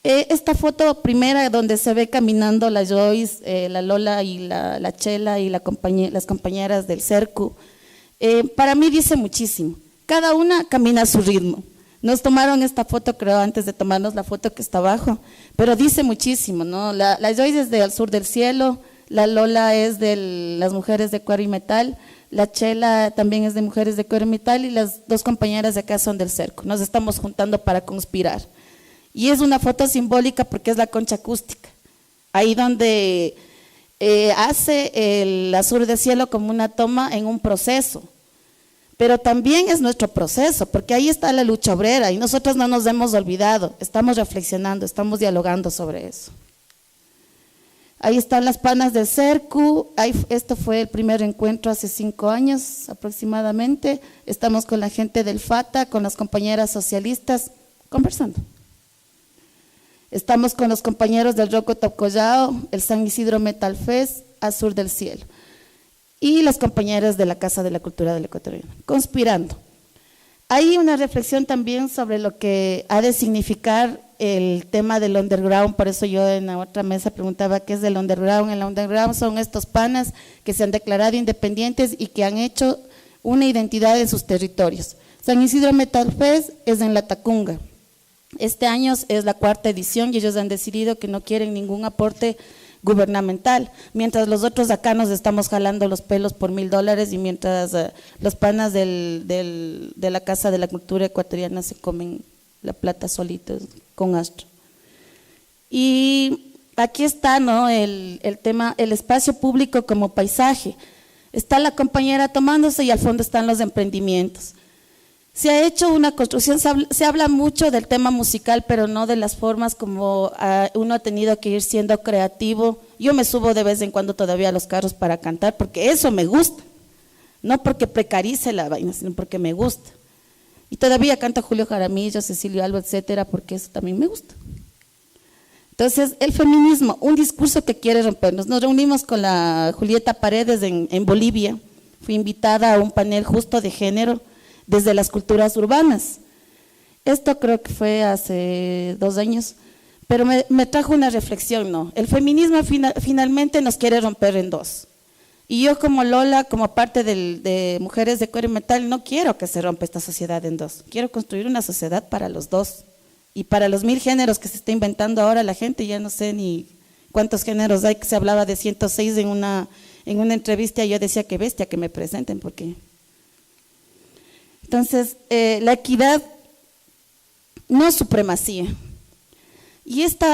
esta foto primera donde se ve caminando la Joyce, la Lola y la Chela y las compañeras del Cercu, para mí dice muchísimo. Cada una camina a su ritmo. Nos tomaron esta foto, creo, antes de tomarnos la foto que está abajo, pero dice muchísimo, ¿no? La Joyce es de Al Sur del Cielo, la Lola es de las mujeres de cuero y metal, la Chela también es de mujeres de cuero y metal y las dos compañeras de acá son del Cerco. Nos estamos juntando para conspirar. Y es una foto simbólica porque es la concha acústica, ahí donde hace el Al Sur del Cielo como una toma en un proceso. Pero también es nuestro proceso, porque ahí está la lucha obrera y nosotros no nos hemos olvidado, estamos reflexionando, estamos dialogando sobre eso. Ahí están las panas del Cercu, esto fue el primer encuentro hace 5 años aproximadamente, estamos con la gente del FATA, con las compañeras socialistas, conversando. Estamos con los compañeros del Roco Tocollao, el San Isidro Metal Fest, Al Sur del Cielo. Y las compañeras de la Casa de la Cultura del Ecuatoriano, conspirando. Hay una reflexión también sobre lo que ha de significar el tema del underground, por eso yo en la otra mesa preguntaba qué es el underground. El underground son estos panas que se han declarado independientes y que han hecho una identidad en sus territorios. San Isidro Metal Fest es en La Tacunga. Este año es la 4ª edición y ellos han decidido que no quieren ningún aporte gubernamental, mientras los otros acá nos estamos jalando los pelos por $1000 y mientras los panas de la Casa de la Cultura Ecuatoriana se comen la plata solitos con Astro. Y aquí está, ¿no?, el tema, el espacio público como paisaje. Está la compañera tomándose y al fondo están los emprendimientos. Se ha hecho una construcción, se habla mucho del tema musical, pero no de las formas como uno ha tenido que ir siendo creativo. Yo me subo de vez en cuando todavía a los carros para cantar, porque eso me gusta. No porque precarice la vaina, sino porque me gusta. Y todavía canto Julio Jaramillo, Cecilio Alba, etcétera, porque eso también me gusta. Entonces, el feminismo, un discurso que quiere rompernos. Nos reunimos con la Julieta Paredes en Bolivia. Fui invitada a un panel justo de género, desde las culturas urbanas. Esto creo que fue hace 2 años, pero me trajo una reflexión, ¿no? El feminismo finalmente nos quiere romper en 2. Y yo como Lola, como parte de Mujeres de Cuero y Metal, no quiero que se rompa esta sociedad en 2. Quiero construir una sociedad para los 2. Y para los 1000 géneros que se está inventando ahora la gente, ya no sé ni cuántos géneros hay, que se hablaba de 106 en una entrevista, y yo decía que bestia que me presenten, porque… Entonces, la equidad no es supremacía. Y esto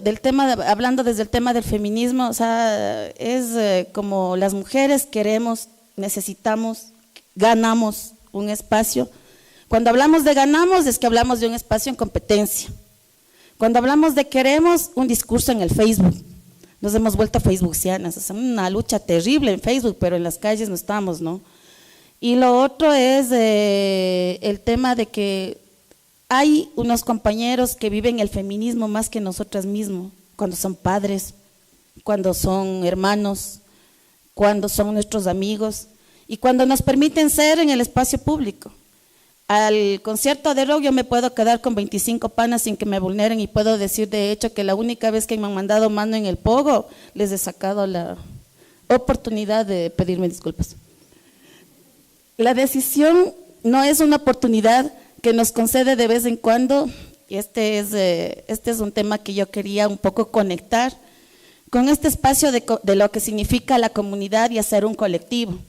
del tema, hablando desde el tema del feminismo, o sea, es como las mujeres queremos, necesitamos, ganamos un espacio. Cuando hablamos de ganamos es que hablamos de un espacio en competencia. Cuando hablamos de queremos, un discurso en el Facebook. Nos hemos vuelto facebookianas, o sea, una lucha terrible en Facebook, pero en las calles no estamos, ¿no? Y lo otro es el tema de que Hay unos compañeros que viven el feminismo más que nosotras mismos, cuando son padres, cuando son hermanos, cuando son nuestros amigos y cuando nos permiten ser en el espacio público. Al concierto de rock yo me puedo quedar con 25 panas sin que me vulneren y puedo decir de hecho que la única vez que me han mandado mano en el pogo les he sacado la oportunidad de pedirme disculpas. La decisión no es una oportunidad que nos concede de vez en cuando, y este es un tema que yo quería un poco conectar con este espacio de lo que significa la comunidad y hacer un colectivo.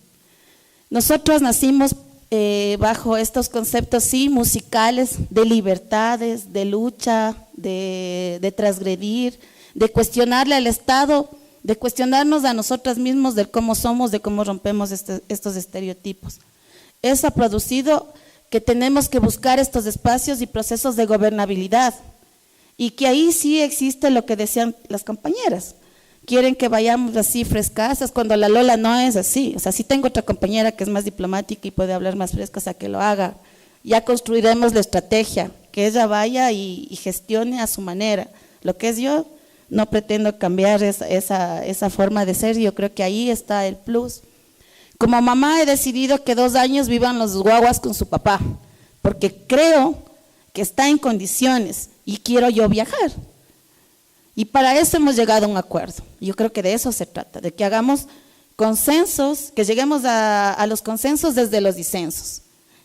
Nosotros nacimos bajo estos conceptos, sí, musicales, de libertades, de lucha, de transgredir, de cuestionarle al Estado, de cuestionarnos a nosotras mismos de cómo somos, de cómo rompemos estos estereotipos. Eso ha producido que tenemos que buscar estos espacios y procesos de gobernabilidad y que ahí sí existe lo que decían las compañeras. Quieren que vayamos así frescasas, cuando la Lola no es así. O sea, sí tengo otra compañera que es más diplomática y puede hablar más fresca, o sea, que lo haga. Ya construiremos la estrategia, que ella vaya y gestione a su manera. Lo que es yo, no pretendo cambiar esa forma de ser, yo creo que ahí está el plus. Como mamá he decidido que 2 años vivan los guaguas con su papá, porque creo que está en condiciones y quiero yo viajar. Y para eso hemos llegado a un acuerdo. Yo creo que de eso se trata, de que hagamos consensos, que lleguemos a los consensos desde los disensos.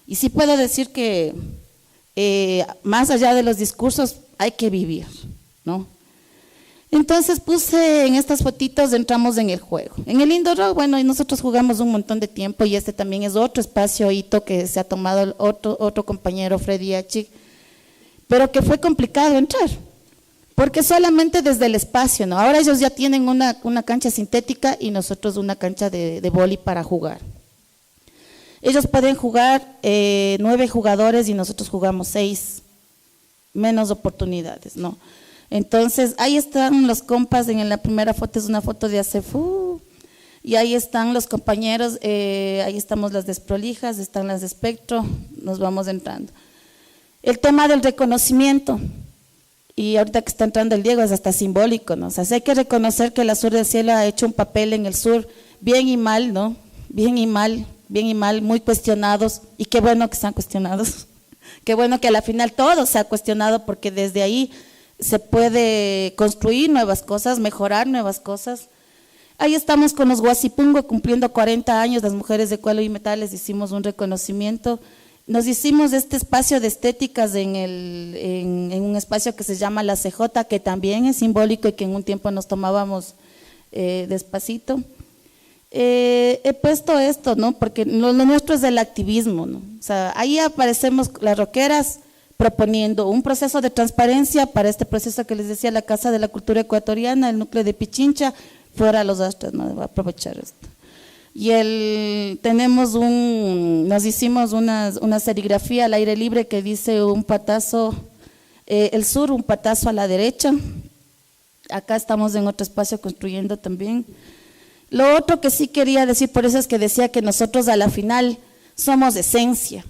Y sí puedo decir que más allá de los discursos hay que vivir, ¿no? Entonces puse en estas fotitos, entramos en el juego. En el indoor rock, bueno, y nosotros jugamos un montón de tiempo y este también es otro espacio hito que se ha tomado otro compañero, Freddy Achik, pero que fue complicado entrar. Porque solamente desde el espacio, ¿no? Ahora ellos ya tienen una cancha sintética y nosotros una cancha de vóley para jugar. Ellos pueden jugar 9 jugadores y nosotros jugamos 6, menos oportunidades, ¿no? Entonces, ahí están los compas, en la primera foto es una foto de ACEFU, y ahí están los compañeros, ahí estamos las desprolijas, están las de espectro, nos vamos entrando. El tema del reconocimiento. Y ahorita que está entrando el Diego es hasta simbólico, ¿no? O sea, hay que reconocer que la Sur del Cielo ha hecho un papel en el sur, bien y mal, ¿no? Bien y mal, muy cuestionados, y qué bueno que están cuestionados, qué bueno que a la final todo se ha cuestionado, porque desde ahí se puede construir nuevas cosas, mejorar nuevas cosas. Ahí estamos con los Guasipungo cumpliendo 40 años, las mujeres de Cuelo y Metal les hicimos un reconocimiento. Nos hicimos este espacio de estéticas en un espacio que se llama La CJ, que también es simbólico y que en un tiempo nos tomábamos despacito. He puesto esto, ¿no? Porque lo nuestro es el activismo, ¿no? O sea, ahí aparecemos las rockeras proponiendo un proceso de transparencia para este proceso que les decía, la Casa de la Cultura Ecuatoriana, el núcleo de Pichincha, fuera los astros, ¿no? Voy a aprovechar esto. Y nos hicimos una serigrafía al aire libre que dice un patazo, el sur, un patazo a la derecha. Acá estamos en otro espacio construyendo también. Lo otro que sí quería decir, por eso es que decía que nosotros a la final somos esencia.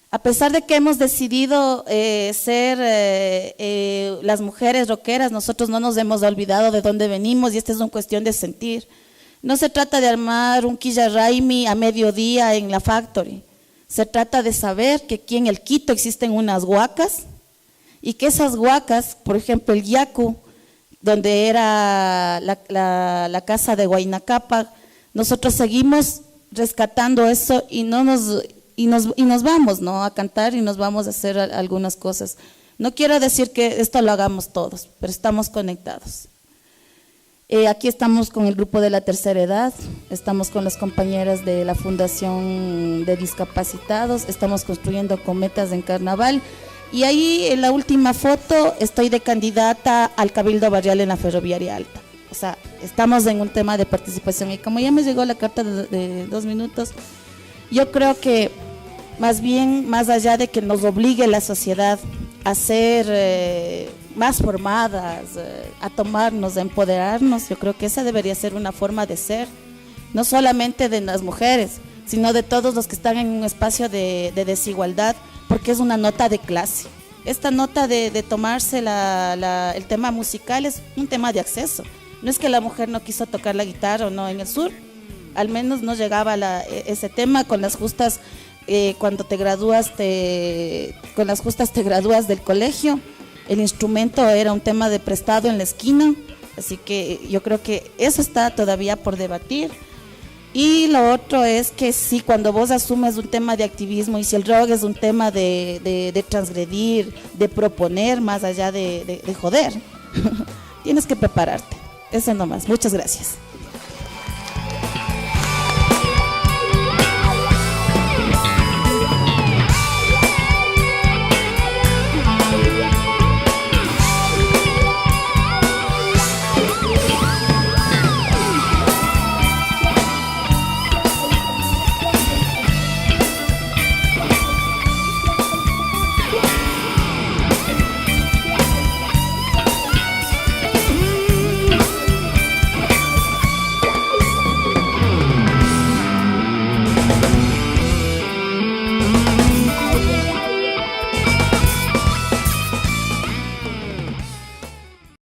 A pesar de que hemos decidido ser las mujeres rockeras, nosotros no nos hemos olvidado de dónde venimos y esta es una cuestión de sentir. No se trata de armar un Quilla Raimi a mediodía en la Factory, se trata de saber que aquí en el Quito existen unas huacas y que esas huacas, por ejemplo el Yacu, donde era la casa de Huayna Cápac, nosotros seguimos rescatando eso y nos vamos, ¿no?, a cantar y nos vamos a hacer algunas cosas. No quiero decir que esto lo hagamos todos, pero estamos conectados. Aquí estamos con el grupo de la tercera edad, estamos con las compañeras de la Fundación de Discapacitados, estamos construyendo cometas en carnaval y ahí en la última foto estoy de candidata al Cabildo Barrial en la Ferroviaria Alta. O sea, estamos en un tema de participación y como ya me llegó la carta de 2 minutos, yo creo que más bien, más allá de que nos obligue la sociedad a ser más formadas, a tomarnos, a empoderarnos, yo creo que esa debería ser una forma de ser, no solamente de las mujeres, sino de todos los que están en un espacio de desigualdad, porque es una nota de clase. esta nota de tomarse el tema musical es un tema de acceso. No es que la mujer no quiso tocar la guitarra o no, en el sur al menos no llegaba ese tema con las justas, cuando te gradúas, con las justas te gradúas del colegio, el instrumento era un tema de prestado en la esquina, así que yo creo que eso está todavía por debatir. Y lo otro es que sí, cuando vos asumes un tema de activismo y si el rock es un tema de transgredir, de proponer más allá de joder, tienes que prepararte. Eso nomás. Muchas gracias.